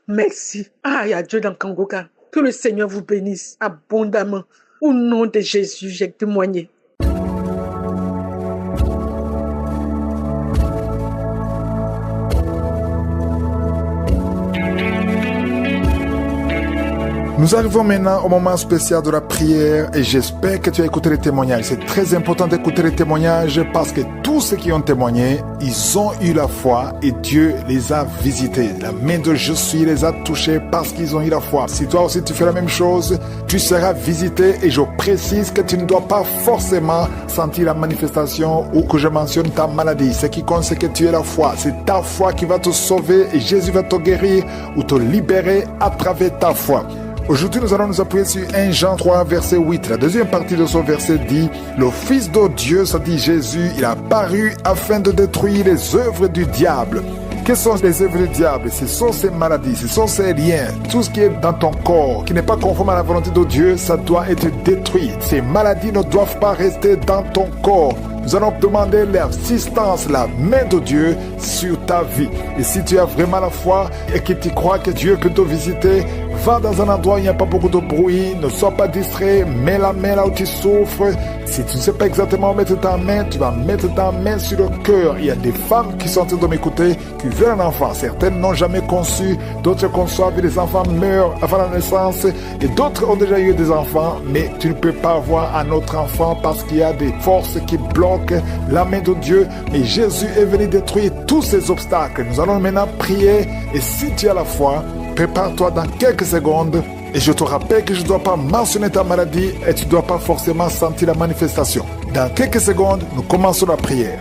Merci. Ah, il y a Dieu dans Kanguka. Que le Seigneur vous bénisse abondamment. Au nom de Jésus, j'ai témoigné. Nous arrivons maintenant au moment spécial de la prière et j'espère que tu as écouté les témoignages. C'est très important d'écouter les témoignages parce que tous ceux qui ont témoigné, ils ont eu la foi et Dieu les a visités. La main de Jésus les a touchés parce qu'ils ont eu la foi. Si toi aussi tu fais la même chose, tu seras visité et je précise que tu ne dois pas forcément sentir la manifestation ou que je mentionne ta maladie. Ce qui compte, c'est que tu aies la foi. C'est ta foi qui va te sauver et Jésus va te guérir ou te libérer à travers ta foi. Aujourd'hui, nous allons nous appuyer sur 1 Jean 3, verset 8. La deuxième partie de ce verset dit « Le Fils de Dieu, ça dit Jésus, il a apparu afin de détruire les œuvres du diable. Quelles sont les œuvres du diable? Ce sont ces maladies, ce sont ces liens. Tout ce qui est dans ton corps, qui n'est pas conforme à la volonté de Dieu, ça doit être détruit. Ces maladies ne doivent pas rester dans ton corps. Nous allons demander l'assistance, la main de Dieu sur ta vie. Et si tu as vraiment la foi et que tu crois que Dieu peut te visiter, va dans un endroit où il n'y a pas beaucoup de bruit, ne sois pas distrait, mets la main là où tu souffres. Si tu ne sais pas exactement où mettre ta main, tu vas mettre ta main sur le cœur. Il y a des femmes qui sont en train de m'écouter, qui veulent un enfant. Certaines n'ont jamais conçu, d'autres conçoivent et les enfants meurent avant la naissance. Et d'autres ont déjà eu des enfants, mais tu ne peux pas avoir un autre enfant parce qu'il y a des forces qui bloquent la main de Dieu. Mais Jésus est venu détruire tous ces obstacles. Nous allons maintenant prier. Et si tu as la foi, prépare-toi dans quelques secondes. Et je te rappelle que je ne dois pas mentionner ta maladie et tu ne dois pas forcément sentir la manifestation. Dans quelques secondes, nous commençons la prière.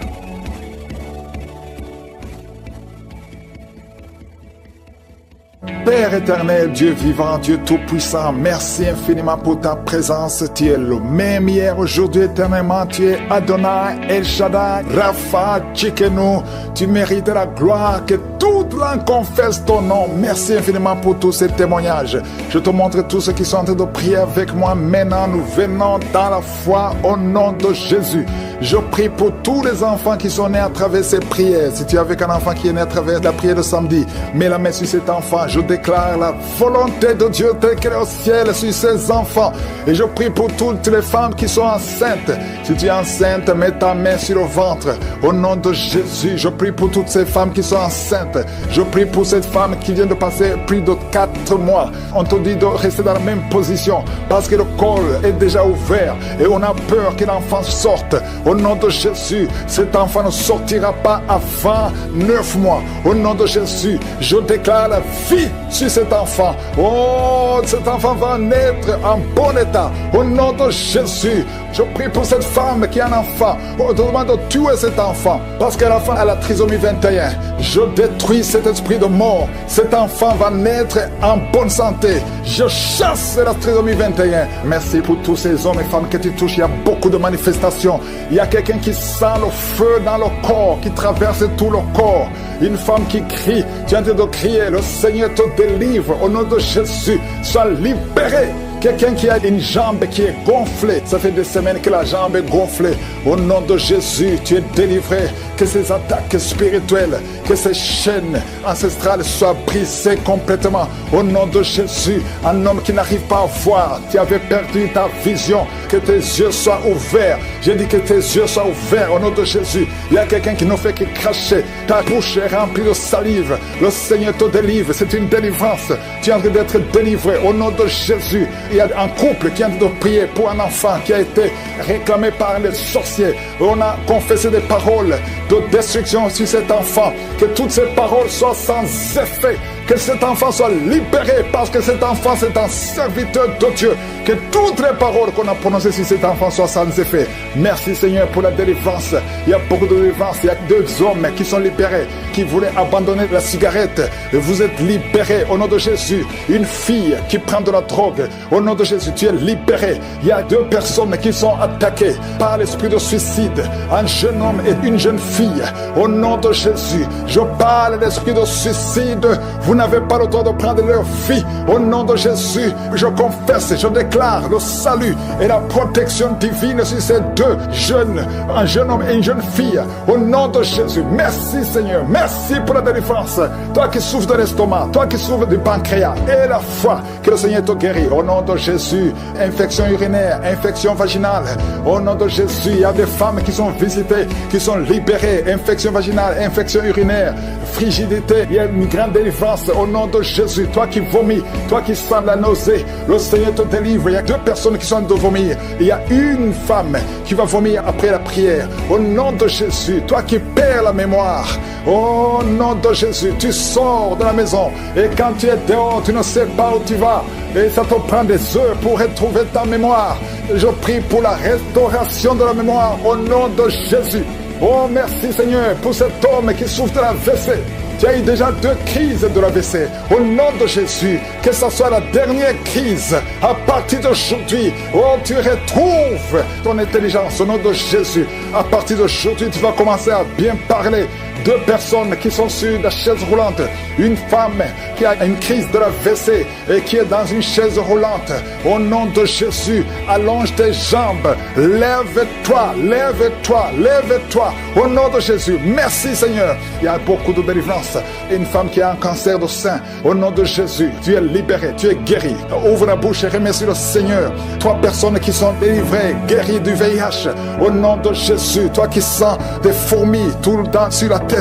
Père éternel, Dieu vivant, Dieu tout-puissant, merci infiniment pour ta présence. Tu es le même hier, aujourd'hui, éternellement. Tu es Adonai, El Shaddai, Rapha, Tchikenu. Tu mérites la gloire, que toute langue confesse ton nom. Merci infiniment pour tous ces témoignages. Je te montre tous ceux qui sont en train de prier avec moi. Maintenant, nous venons dans la foi au nom de Jésus. Je prie pour tous les enfants qui sont nés à travers ces prières. Si tu es avec un enfant qui est né à travers la prière de samedi, mets la main sur cet enfant. Je déclare la volonté de Dieu telle qu'elle est au ciel sur ses enfants. Et je prie pour toutes les femmes qui sont enceintes. Si tu es enceinte, mets ta main sur le ventre. Au nom de Jésus, je prie pour toutes ces femmes qui sont enceintes. Je prie pour cette femme qui vient de passer plus de 4 mois. On te dit de rester dans la même position parce que le col est déjà ouvert et on a peur que l'enfant sorte. Au nom de Jésus, cet enfant ne sortira pas avant 9 mois. Au nom de Jésus, je déclare la vie sur cet enfant. Oh, cet enfant va naître en bon état. Au nom de Jésus, je prie pour cette femme qui a un enfant. On demande de tuer cet enfant parce que l'enfant a la trisomie 21. Je détruis cet esprit de mort. Cet enfant va naître en bonne santé. Je chasse la trisomie 21. Merci pour tous ces hommes et femmes que tu touches. Il y a beaucoup de manifestations. Il y a quelqu'un qui sent le feu dans le corps, qui traverse tout le corps. Une femme qui crie. Tu es en train de crier. Le Seigneur te délivre. Au nom de Jésus, sois libéré. Quelqu'un qui a une jambe qui est gonflée. Ça fait des semaines que la jambe est gonflée. Au nom de Jésus, tu es délivré. Que ces attaques spirituelles, que ces chaînes ancestrales soient brisées complètement. Au nom de Jésus, un homme qui n'arrive pas à voir, tu avais perdu ta vision. Que tes yeux soient ouverts. J'ai dit que tes yeux soient ouverts au nom de Jésus. Il y a quelqu'un qui ne fait que cracher. Ta bouche est remplie de salive. Le Seigneur te délivre. C'est une délivrance. Tu es en train d'être délivré au nom de Jésus. Il y a un couple qui est en train de prier pour un enfant qui a été réclamé par les sorciers. On a confessé des paroles de destruction sur cet enfant. Que toutes ces paroles soient sans effet. Que cet enfant soit libéré parce que cet enfant c'est un serviteur de Dieu. Que toutes les paroles qu'on a prononcées sur cet enfant soient sans effet. Merci Seigneur pour la délivrance. Il y a beaucoup de délivrance. Il y a 2 hommes qui sont libérés, qui voulaient abandonner la cigarette. Et vous êtes libérés au nom de Jésus. Une fille qui prend de la drogue. Au nom de Jésus, tu es libéré. Il y a 2 personnes qui sont attaquées par l'esprit de suicide. Un jeune homme et une jeune fille. Au nom de Jésus, je parle de l'esprit de suicide. Vous n'avez pas le droit de prendre leur vie. Au nom de Jésus, je confesse, je déclare le salut et la protection divine sur ces 2 jeunes, un jeune homme et une jeune fille. Au nom de Jésus, merci Seigneur, merci pour la délivrance. Toi qui souffres de l'estomac, toi qui souffres du pancréas, et la foi que le Seigneur te guérit. Au nom de Jésus, infection urinaire, infection vaginale. Au nom de Jésus, il y a des femmes qui sont visitées, qui sont libérées. Infection vaginale, infection urinaire, frigidité, il y a une grande délivrance. Au nom de Jésus, toi qui vomis, toi qui sens la nausée, le Seigneur te délivre. Il y a 2 personnes qui sont en train de vomir. Il y a une femme qui va vomir après la prière. Au nom de Jésus, toi qui perds la mémoire, au nom de Jésus, tu sors de la maison et quand tu es dehors, tu ne sais pas où tu vas et ça te prend des heures pour retrouver ta mémoire. Je prie pour la restauration de la mémoire au nom de Jésus. Oh merci Seigneur pour cet homme qui souffre de la WC. Tu as eu déjà 2 crises de l'AVC. Au nom de Jésus, que ce soit la dernière crise, à partir d'aujourd'hui, oh, tu retrouves ton intelligence. Au nom de Jésus, à partir d'aujourd'hui, tu vas commencer à bien parler. 2 personnes qui sont sur la chaise roulante. Une femme qui a une crise de l'AVC et qui est dans une chaise roulante. Au nom de Jésus, allonge tes jambes. Lève-toi, lève-toi, lève-toi. Au nom de Jésus, merci Seigneur. Il y a beaucoup de délivrance. Une femme qui a un cancer du sein. Au nom de Jésus, tu es libéré, tu es guéri. Ouvre la bouche et remercie le Seigneur. 3 personnes qui sont délivrées, guéries du VIH. Au nom de Jésus, toi qui sens des fourmis tout le temps sur la tête.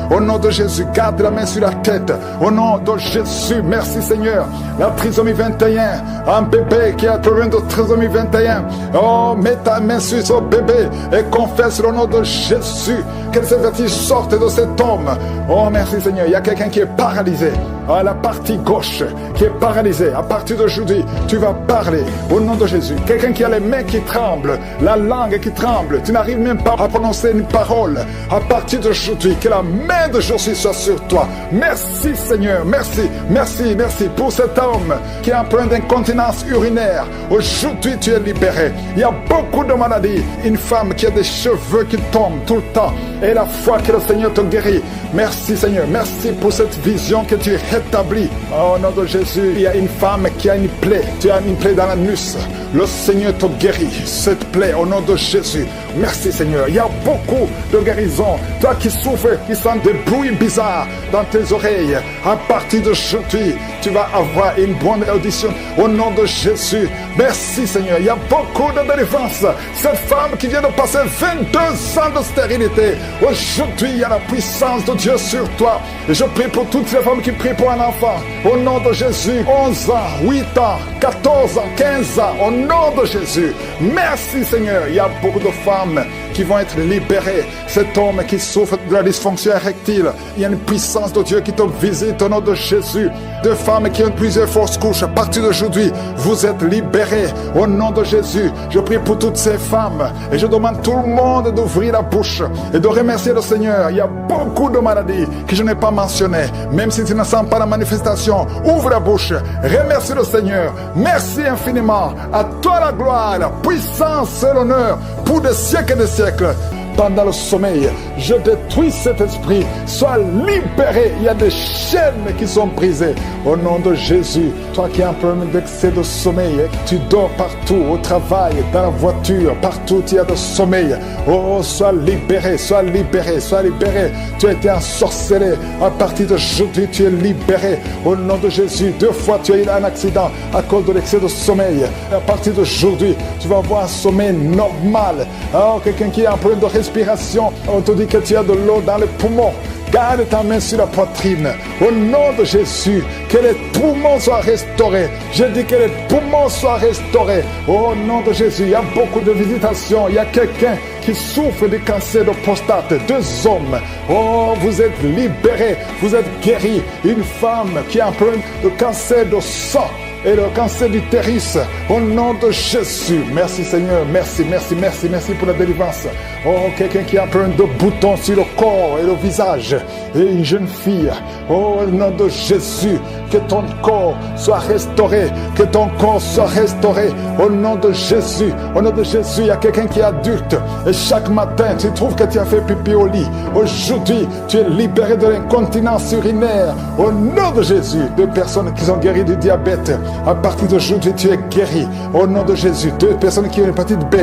Au nom de Jésus, garde la main sur la tête. Au nom de Jésus, merci Seigneur. La trisomie 21, un bébé qui a problème de trisomie 21. Oh, mets ta main sur ce bébé et confesse le nom de Jésus. Que ces vertiges sortent de cet homme. Oh, merci Seigneur. Il y a quelqu'un qui est paralysé. À la partie gauche qui est paralysée. À partir d'aujourd'hui, tu vas parler au nom de Jésus. Quelqu'un qui a les mains qui tremblent, la langue qui tremble. Tu n'arrives même pas à prononcer une parole. À partir d'aujourd'hui, que la main de Jésus soit sur toi. Merci Seigneur, merci, merci, merci pour cet homme qui a un problème d'incontinence urinaire. Aujourd'hui, tu es libéré. Il y a beaucoup de maladies. Une femme qui a des cheveux qui tombent tout le temps. Et la foi que le Seigneur te guérit. Merci Seigneur, merci pour cette vision que tu rétablis. Au nom de Jésus, il y a une femme qui a une plaie. Tu as une plaie dans l'anus. Le Seigneur te guérit. Cette plaie au nom de Jésus. Merci Seigneur. Il y a beaucoup de guérisons. Toi qui souffres, qui sens des bruits bizarres dans tes oreilles. À partir d'aujourd'hui, tu vas avoir une bonne audition. Au nom de Jésus. Merci Seigneur. Il y a beaucoup de délivrance. Cette femme qui vient de passer 22 ans de stérilité. Aujourd'hui, il y a la puissance de Dieu sur toi. Et je prie pour toutes les femmes qui prient pour un enfant. Au nom de Jésus. 11 ans, 8 ans, 14 ans, 15 ans. Au nom de Jésus. Merci Seigneur. Il y a beaucoup de femmes qui vont être libérées. Cet homme qui souffre de la dysfonction érectile. Il y a une puissance de Dieu qui te visite au nom de Jésus. 2 femmes qui ont plusieurs fausses couches. À partir d'aujourd'hui, vous êtes libérés au nom de Jésus. Je prie pour toutes ces femmes. Et je demande à tout le monde d'ouvrir la bouche et de remercier le Seigneur. Il y a beaucoup de maladies que je n'ai pas mentionnées. Même si tu ne sens pas la manifestation, ouvre la bouche. Remercie le Seigneur. Merci infiniment. À toi la gloire, la puissance et l'honneur pour des siècles et des siècles. Pendant le sommeil, je détruis cet esprit. Sois libéré. Il y a des chaînes qui sont brisées. Au nom de Jésus, toi qui as un problème d'excès de sommeil, tu dors partout, au travail, dans la voiture, partout il y a de sommeil. Oh, sois libéré, sois libéré, sois libéré. Tu as été ensorcelé. À partir d'aujourd'hui, tu es libéré. Au nom de Jésus, 2 fois tu as eu un accident à cause de l'excès de sommeil. À partir d'aujourd'hui, tu vas avoir un sommeil normal. Oh, quelqu'un qui a un problème de respiration, on te dit que tu as de l'eau dans les poumons. Garde ta main sur la poitrine. Au nom de Jésus, que les poumons soient restaurés. Je dis que les poumons soient restaurés. Au nom de Jésus, il y a beaucoup de visitations. Il y a quelqu'un qui souffre du cancer de prostate. 2 hommes. Oh, vous êtes libérés. Vous êtes guéris. Une femme qui a un problème de cancer de sang. Et le cancer d'utérus, au nom de Jésus. Merci Seigneur, merci, merci, merci, merci pour la délivrance. Oh, quelqu'un qui a un problème de boutons sur le corps et le visage. Et une jeune fille, oh, au nom de Jésus, que ton corps soit restauré, que ton corps soit restauré. Au nom de Jésus, au nom de Jésus, il y a quelqu'un qui est adulte. Et chaque matin, tu trouves que tu as fait pipi au lit. Aujourd'hui, tu es libéré de l'incontinence urinaire. Au nom de Jésus, 2 personnes qui sont guéries du diabète. À partir d'aujourd'hui, tu es guéri. Au nom de Jésus. 2 personnes qui ont l'hépatite B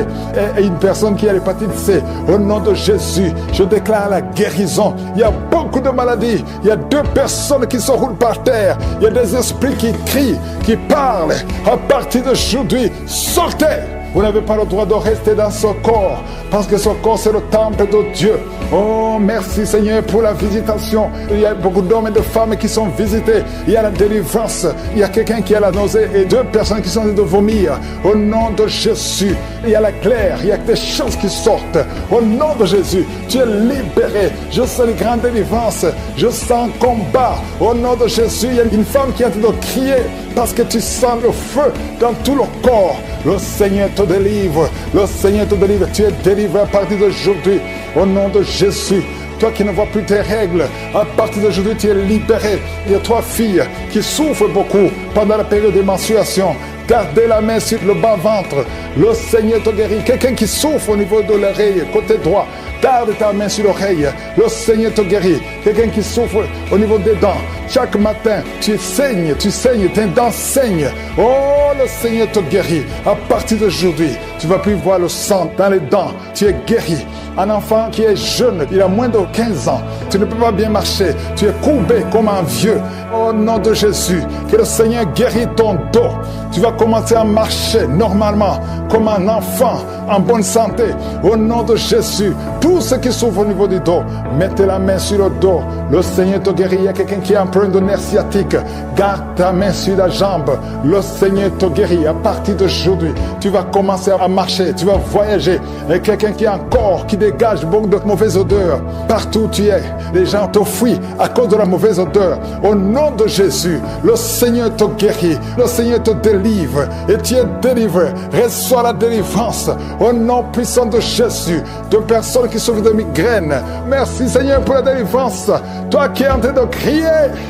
et une personne qui a l'hépatite C. Au nom de Jésus, je déclare la guérison. Il y a beaucoup de maladies. Il y a 2 personnes qui se roulent par terre. Il y a des esprits qui crient, qui parlent. À partir d'aujourd'hui, sortez! Vous n'avez pas le droit de rester dans ce corps, parce que ce corps, c'est le temple de Dieu. Oh, merci Seigneur pour la visitation. Il y a beaucoup d'hommes et de femmes qui sont visités. Il y a la délivrance. Il y a quelqu'un qui a la nausée et 2 personnes qui sont en train de vomir. Au nom de Jésus, il y a la claire. Il y a des choses qui sortent. Au nom de Jésus, tu es libéré. Je sens une grande délivrance. Je sens un combat. Au nom de Jésus, il y a une femme qui est en train de crier parce que tu sens le feu dans tout le corps. Le Seigneur te délivre. Le Seigneur te délivre. Tu es délivré à partir d'aujourd'hui. Au nom de Jésus. toi qui ne vois plus tes règles, à partir d'aujourd'hui, tu es libéré. Il y a 3 filles qui souffrent beaucoup pendant la période de menstruation. Gardez la main sur le bas-ventre. Le Seigneur te guérit. Quelqu'un qui souffre au niveau de l'oreille, côté droit, garde ta main sur l'oreille. Le Seigneur te guérit. Quelqu'un qui souffre au niveau des dents. Chaque matin, tu saignes, tes dents saignent. Oh, le Seigneur te guérit. À partir d'aujourd'hui, tu ne vas plus voir le sang dans les dents. Tu es guéri. Un enfant qui est jeune, il a moins de 15 ans. Tu ne peux pas bien marcher. Tu es courbé comme un vieux. Au nom de Jésus, que le Seigneur guérit ton dos. Tu vas commencer à marcher normalement, comme un enfant, en bonne santé. Au nom de Jésus, tous ceux qui souffrent au niveau du dos, mettez la main sur le dos. Le Seigneur te guérit. Il y a quelqu'un qui a un problème de nerf sciatique. Garde ta main sur la jambe. Le Seigneur te guérit. À partir d'aujourd'hui, tu vas commencer à marcher. Tu vas voyager. Et quelqu'un qui a un corps qui dégage beaucoup de mauvaises odeurs. Partout où tu es, les gens te fuient à cause de la mauvaise odeur. Au nom de Jésus, le Seigneur te guérit. Le Seigneur te délivre. Et tu es délivré. Reçois la délivrance. Au nom puissant de Jésus. De personnes qui souffrent de migraines. Merci Seigneur pour la délivrance. Toi qui es en train de crier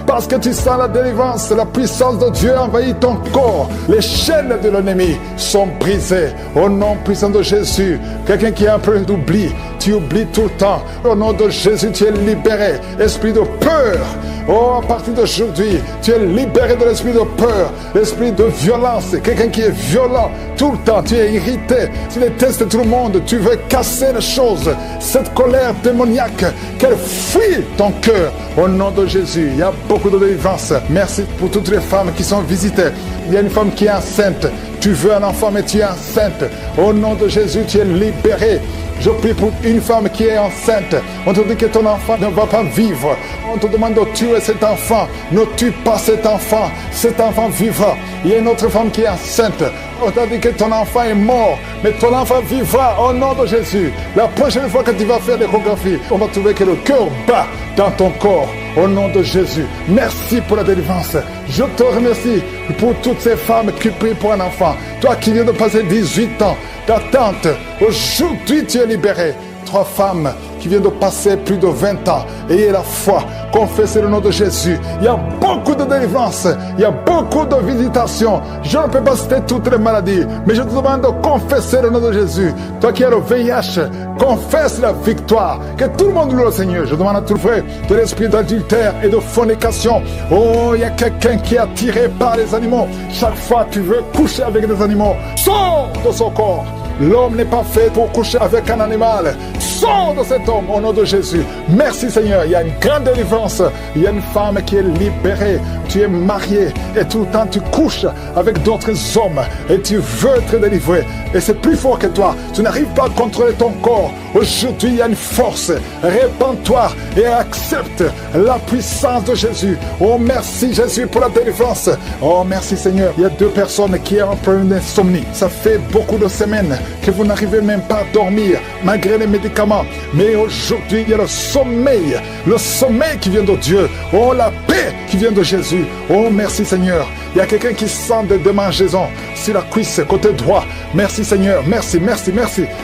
parce que tu sens la délivrance, la puissance de Dieu envahit ton corps. Les chaînes de l'ennemi sont brisées. Au nom puissant de Jésus. Quelqu'un qui a un peu d'oubli, tu oublies tout le temps. Au nom de Jésus, tu es libéré. Esprit de peur. Oh, à partir d'aujourd'hui, tu es libéré de l'esprit de peur, l'esprit de violence. Quelqu'un qui est violent tout le temps, tu es irrité, tu détestes tout le monde, tu veux casser les choses. Cette colère démoniaque, qu'elle fuit ton cœur. Au nom de Jésus, il y a beaucoup de délivrance. Merci pour toutes les femmes qui sont visitées. Il y a une femme qui est enceinte. Tu veux un enfant, mais tu es enceinte. Au nom de Jésus, tu es libéré. Je prie pour une femme qui est enceinte. On te dit que ton enfant ne va pas vivre. On te demande de tuer cet enfant. Ne tue pas cet enfant. Cet enfant vivra. Il y a une autre femme qui est enceinte. On t'a dit que ton enfant est mort, mais ton enfant vivra au nom de Jésus. La prochaine fois que tu vas faire l'échographie, on va trouver que le cœur bat dans ton corps. Au nom de Jésus. Merci pour la délivrance. Je te remercie pour toutes ces femmes qui prient pour un enfant. Toi qui viens de passer 18 ans d'attente, aujourd'hui tu es libéré. 3 femmes qui viennent de passer plus de 20 ans. Ayez la foi, confessez le nom de Jésus. Il y a beaucoup de délivrance, il y a beaucoup de visitations. Je ne peux pas citer toutes les maladies, mais je te demande de confesser le nom de Jésus. Toi qui as le VIH, confesse la victoire. Que tout le monde loue le Seigneur. Je demande à tout le frère de l'esprit d'adultère et de fornication. Oh, il y a quelqu'un qui est attiré par les animaux. Chaque fois tu veux coucher avec des animaux, sors de son corps. L'homme n'est pas fait pour coucher avec un animal. Sors de cet homme au nom de Jésus. Merci Seigneur. Il y a une grande délivrance. Il y a une femme qui est libérée. Tu es marié et tout le temps tu couches avec d'autres hommes et tu veux être délivré. Et c'est plus fort que toi. Tu n'arrives pas à contrôler ton corps. Aujourd'hui, il y a une force. Répands-toi et accepte la puissance de Jésus. Oh, merci Jésus pour la délivrance. Oh, merci Seigneur. Il y a 2 personnes qui ont un problème d'insomnie. Ça fait beaucoup de semaines que vous n'arrivez même pas à dormir malgré les médicaments. Mais aujourd'hui, il y a le sommeil qui vient de Dieu. Oh, la paix qui vient de Jésus. Oh, merci Seigneur. Il y a quelqu'un qui sent des démangeaisons sur la cuisse, côté droit. Merci Seigneur, merci.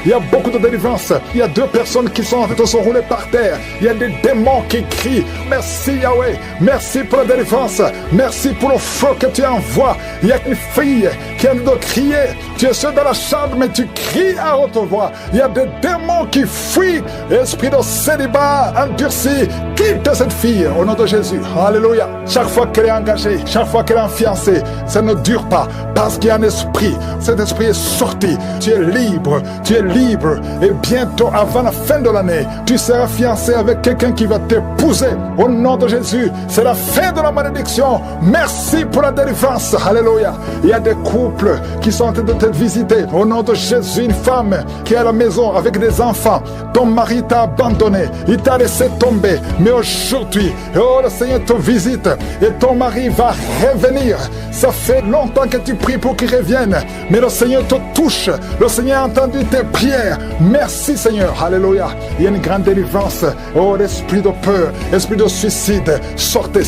Il y a beaucoup de délivrance. Il y a 2 personnes qui sont en train de se rouler par terre. Il y a des démons qui crient. Merci Yahweh, merci pour la délivrance. Merci pour le feu que tu envoies. Il y a une fille qui a de crier. Tu es seul dans la chambre, mais tu cries à haute voix. Il y a des démons qui fuient. Esprit de célibat endurci, quitte cette fille au nom de Jésus. Alléluia. Chaque fois qu'elle est engagée, chaque fois qu'elle est en fiancée, ça ne dure pas parce qu'il y a un esprit. Cet esprit est sorti. Tu es libre. Et bientôt, avant la fin de l'année, tu seras fiancé avec quelqu'un qui va t'épouser. Au nom de Jésus, c'est la fin de la malédiction. Merci pour la délivrance. Alléluia. Il y a des couples qui sont en train de te visiter. Au nom de Jésus, une femme qui est à la maison avec des enfants. Ton mari t'a abandonné. Il t'a laissé tomber. Mais aujourd'hui, oh, le Seigneur te visite et ton mari va revenir. Ça fait longtemps que tu pries pour qu'il revienne. Mais le Seigneur te touche. Le Seigneur a entendu tes prières. Merci Seigneur. Alléluia. Il y a une grande délivrance. Oh, l'esprit de peur, esprit de suicide. Sortez.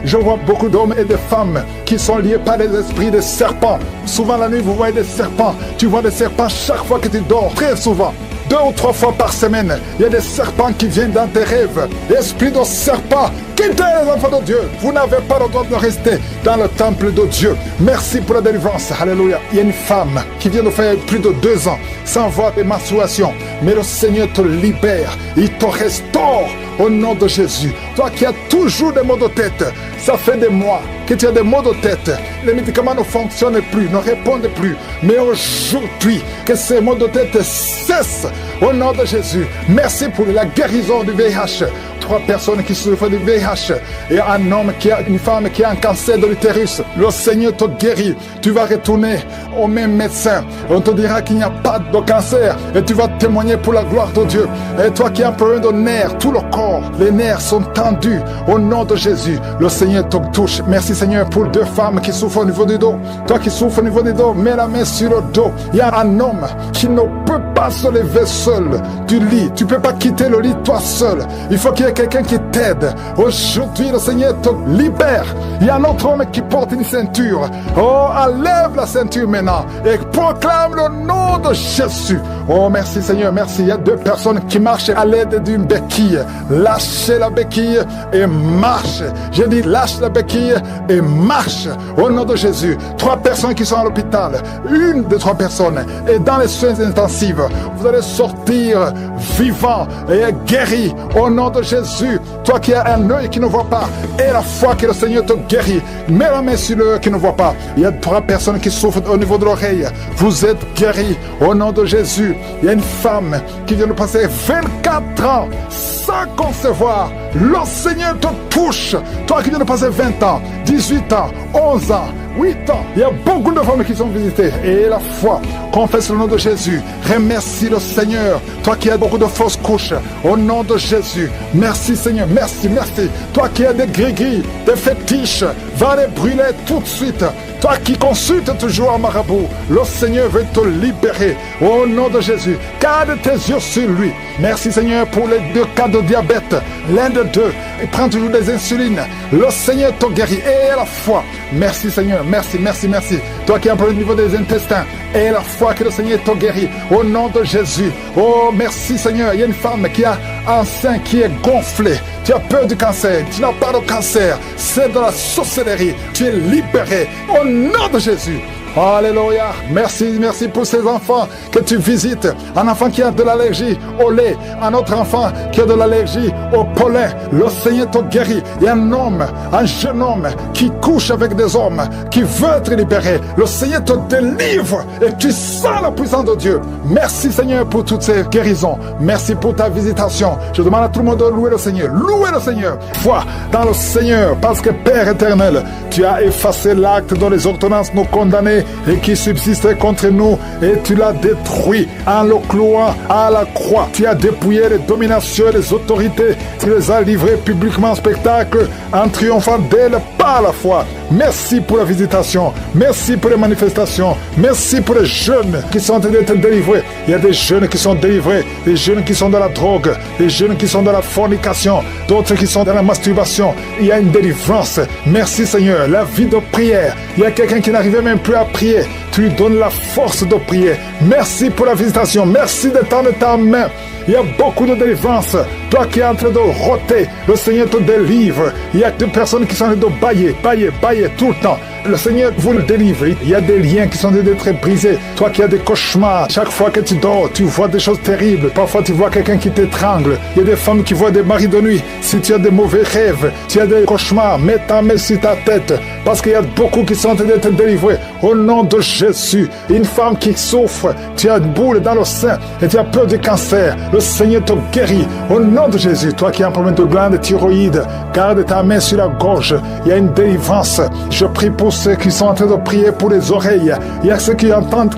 Je vois beaucoup d'hommes et de femmes qui sont liés par les esprits de serpents. Souvent la nuit, vous voyez des serpents. Tu vois des serpents chaque fois que tu dors. Très souvent. 2 ou 3 fois par semaine, il y a des serpents qui viennent dans tes rêves. Esprit de serpent, quittez les enfants de Dieu. Vous n'avez pas le droit de rester dans le temple de Dieu. Merci pour la délivrance. Alléluia. Il y a une femme qui vient de faire plus de 2 ans sans voir des menstruations. Mais le Seigneur te libère. Il te restaure au nom de Jésus. Toi qui as toujours des maux de tête, ça fait des mois que tu as des maux de tête. Les médicaments ne fonctionnent plus, ne répondent plus. Mais aujourd'hui, que ces maux de tête cessent au nom de Jésus. Merci pour la guérison du VIH. 3 personnes qui souffrent du VIH et un homme une femme qui a un cancer de l'utérus. Le Seigneur te guérit. Tu vas retourner au même médecin. On te dira qu'il n'y a pas de cancer et tu vas témoigner pour la gloire de Dieu. Et toi qui as un problème de nerfs, tout le corps, les nerfs sont tendus au nom de Jésus. Le Seigneur te touche. Merci Seigneur pour 2 femmes qui souffrent au niveau du dos. Toi qui souffres au niveau du dos, mets la main sur le dos. Il y a un homme qui ne peut pas se lever seul du lit. Tu ne peux pas quitter le lit toi seul. Il faut qu'il y ait quelqu'un qui t'aide. Aujourd'hui, le Seigneur te libère. Il y a un autre homme qui porte une ceinture. Oh, enlève la ceinture maintenant et proclame le nom de Jésus. Oh, merci Seigneur, merci. Il y a 2 personnes qui marchent à l'aide d'une béquille. Lâchez la béquille et marche. J'ai dit lâche la béquille et marche au nom de Jésus. 3 personnes qui sont à l'hôpital. Une des 3 personnes est dans les soins intensifs. Vous allez sortir vivant et guéri au nom de Jésus. Toi qui as un œil qui ne voit pas et la foi que le Seigneur te guérit, mets la main sur l'œil qui ne voit pas. Il y a 3 personnes qui souffrent au niveau de l'oreille. Vous êtes guéris au nom de Jésus. Il y a une femme qui vient de passer 24 ans sans concevoir. Le Seigneur te touche. Toi qui viens de passer 20 ans, 18 ans, 11 ans, 8 ans. Il y a beaucoup de femmes qui sont visitées. Et la foi, confesse le nom de Jésus. Remercie le Seigneur. Toi qui as beaucoup de fausses couches, au nom de Jésus. Merci Seigneur, merci, merci. Toi qui as des gris-gris, des fétiches, va les brûler tout de suite. Toi qui consultes toujours un marabout, le Seigneur veut te libérer au nom de Jésus. Garde tes yeux sur lui. Merci Seigneur pour les 2 cas de diabète. L'un de 2, il prend toujours des insulines. Le Seigneur te guérit et la foi. Merci Seigneur, merci, merci, merci. Toi qui as un problème au niveau des intestins, et la foi que le Seigneur te guérit au nom de Jésus. Oh merci Seigneur. Il y a une femme qui a un sein qui est gonflé. Tu as peur du cancer, tu n'as pas de cancer. C'est de la sorcellerie. Tu es libéré au nom de Jésus. Alléluia. Merci, merci pour ces enfants que tu visites. Un enfant qui a de l'allergie au lait, un autre enfant qui a de l'allergie au pollen. Le Seigneur te guérit. Il y a un homme, un jeune homme qui couche avec des hommes, qui veut être libéré. Le Seigneur te délivre et tu sens la puissance de Dieu. Merci Seigneur pour toutes ces guérisons. Merci pour ta visitation. Je demande à tout le monde de louer le Seigneur. Louer le Seigneur. Foi dans le Seigneur, parce que Père éternel, tu as effacé l'acte dont les ordonnances nous condamnaient et qui subsistait contre nous, et tu l'as détruit en le clouant à la croix. Tu as dépouillé les dominations et les autorités. Tu les as livrées publiquement en spectacle en triomphant d'elles par la foi. Merci pour la visitation. Merci pour les manifestations. Merci pour les jeunes qui sont en train d'être délivrés. Il y a des jeunes qui sont délivrés, des jeunes qui sont dans la drogue, des jeunes qui sont dans la fornication, d'autres qui sont dans la masturbation. Il y a une délivrance. Merci Seigneur. La vie de prière. Il y a quelqu'un qui n'arrivait même plus à prier. Tu lui donnes la force de prier. Merci pour la visitation. Merci de tendre ta main. Il y a beaucoup de délivrance. Toi qui es en train de roter, le Seigneur te délivre. Il y a des personnes qui sont en train de bailler tout le temps. Le Seigneur vous le délivre. Il y a des liens qui sont en train d'être brisés. Toi qui as des cauchemars, chaque fois que tu dors, tu vois des choses terribles. Parfois tu vois quelqu'un qui t'étrangle. Il y a des femmes qui voient des maris de nuit. Si tu as des mauvais rêves, tu as des cauchemars, mets ta main sur ta tête. Parce qu'il y a beaucoup qui sont en train d'être délivrés. Au nom de Jésus, une femme qui souffre, tu as une boule dans le sein et tu as peur du cancer. Le Seigneur te guérit. Au nom de Jésus, toi qui as un problème de glande thyroïde, garde ta main sur la gorge. Il y a une délivrance. Je prie pour ceux qui sont en train de prier pour les oreilles. Il y a ceux qui entendent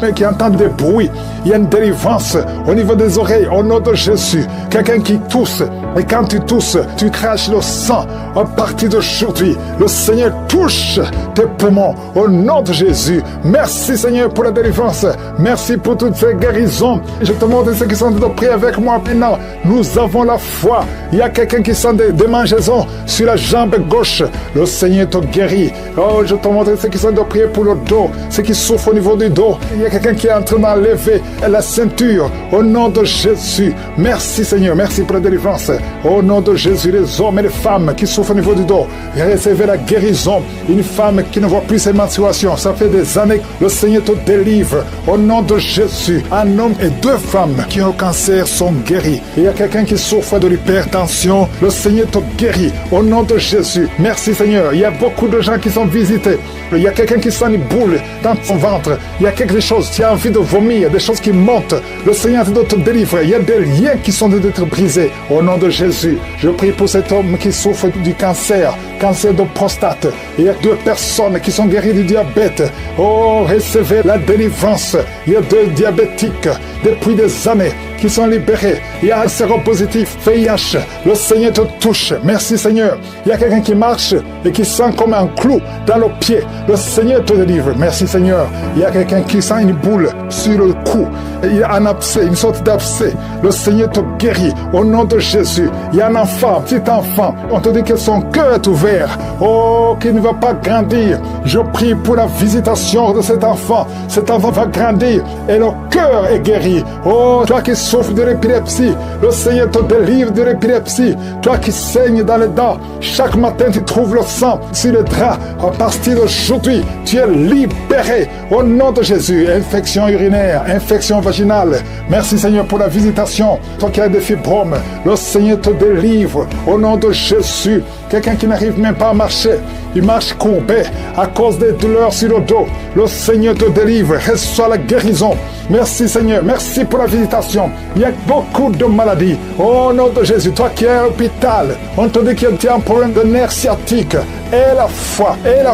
des bruits. Il y a une délivrance au niveau des oreilles. Au nom de Jésus, quelqu'un qui tousse, Et quand tu tousses, tu craches le sang. À partir d'aujourd'hui, le Seigneur touche tes poumons au nom de Jésus. Merci Seigneur pour la délivrance. Merci pour toutes ces guérisons. Je te montre ceux qui sont de prier avec moi maintenant. Nous avons la foi. Il y a quelqu'un qui sent des démangeaisons sur la jambe gauche. Le Seigneur te guérit. Oh, je te montre ceux qui sont de prier pour le dos, ceux qui souffrent au niveau du dos. Il y a quelqu'un qui est en train d'enlever la ceinture au nom de Jésus. Merci Seigneur, merci pour la délivrance. Au nom de Jésus, les hommes et les femmes qui souffrent au niveau du dos, recevez la guérison. Une femme qui ne voit plus ses menstruations, ça fait des années que le Seigneur te délivre. Au nom de Jésus, un homme et deux femmes qui ont le cancer sont guéris. Il y a quelqu'un qui souffre de l'hypertension, le Seigneur te guérit. Au nom de Jésus, merci Seigneur. Il y a beaucoup de gens qui sont visités. Il y a quelqu'un qui sent une boule dans son ventre. Il y a quelque chose, tu as envie de vomir, des choses qui montent. Le Seigneur te délivre. Il y a des liens qui sont d'être brisés. Au nom de Jésus, je prie pour cet homme qui souffre du cancer de prostate. Il y a deux personnes qui sont guéries du diabète. Oh, recevez la délivrance. Il y a deux diabétiques depuis des années qui sont libérés. Il y a un séropositif, VIH. Le Seigneur te touche. Merci Seigneur. Il y a quelqu'un qui marche et qui sent comme un clou dans le pied. Le Seigneur te délivre. Merci Seigneur. Il y a quelqu'un qui sent une boule sur le cou. Il y a un abcès, une sorte d'abcès. Le Seigneur te guérit. Au nom de Jésus. Il y a un enfant, un petit enfant. On te dit que son cœur est ouvert. Oh, qu'il ne va pas grandir. Je prie pour la visitation de cet enfant. Cet enfant va grandir et le cœur est guéri. Oh, toi qui souffres de l'épilepsie, le Seigneur te délivre de l'épilepsie. Toi qui saignes dans les dents, chaque matin tu trouves le sang sur le drap. À partir d'aujourd'hui, tu es libéré au nom de Jésus. Infection urinaire, infection vaginale. Merci Seigneur pour la visitation. Toi qui as des fibromes, le Seigneur te délivre au nom de Jésus. Quelqu'un qui n'arrive même pas à marcher, il marche courbé à cause des douleurs sur le dos. Le Seigneur te délivre, reçois la guérison. Merci Seigneur, merci pour la visitation. Il y a beaucoup de maladies. Au nom de Jésus, toi qui es à l'hôpital, on te dit que tu as un problème de nerf sciatique. Et la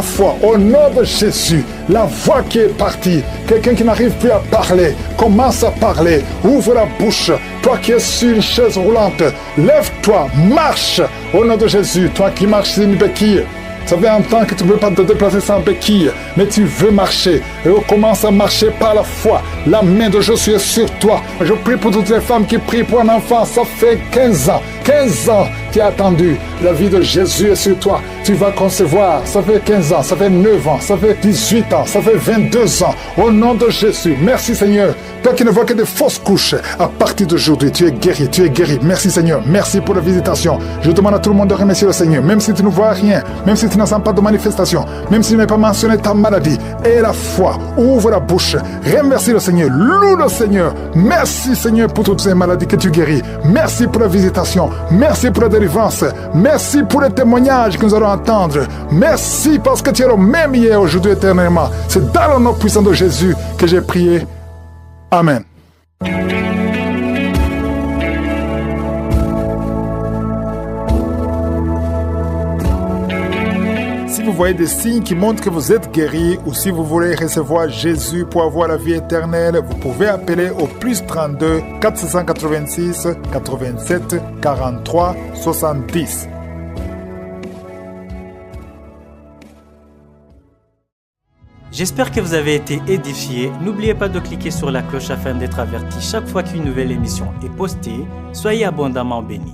foi, au nom de Jésus, la voix qui est partie, quelqu'un qui n'arrive plus à parler, commence à parler, ouvre la bouche. Toi qui es sur une chaise roulante, lève-toi, marche, au nom de Jésus. Toi qui marches sur une béquille, ça fait un temps que tu ne veux pas te déplacer sans béquille, mais tu veux marcher. Et on commence à marcher par la foi. La main de Jésus est sur toi. Je prie pour toutes les femmes qui prient pour un enfant. Ça fait 15 ans. 15 ans tu as attendu. La vie de Jésus est sur toi. Tu vas concevoir. Ça fait 15 ans, ça fait 9 ans, ça fait 18 ans, ça fait 22 ans. Au nom de Jésus, merci Seigneur. Toi qui ne vois que des fausses couches, à partir d'aujourd'hui, tu es guéri, tu es guéri. Merci Seigneur, merci pour la visitation. Je demande à tout le monde de remercier le Seigneur, même si tu ne vois rien, même si tu n'as pas de manifestation, même si tu n'as pas mentionné ta maladie. Et la foi, ouvre la bouche, remercie le Seigneur, loue le Seigneur. Merci Seigneur pour toutes ces maladies que tu guéris. Merci pour la visitation, merci pour la délivrance, merci pour les témoignages que nous allons entendre. Merci parce que tu es le même hier, aujourd'hui, éternellement. C'est dans le nom puissant de Jésus que j'ai prié. Amen. Si vous voyez des signes qui montrent que vous êtes guéri ou si vous voulez recevoir Jésus pour avoir la vie éternelle, vous pouvez appeler au +32 486 87 43 70. J'espère que vous avez été édifiés. N'oubliez pas de cliquer sur la cloche afin d'être averti chaque fois qu'une nouvelle émission est postée. Soyez abondamment bénis.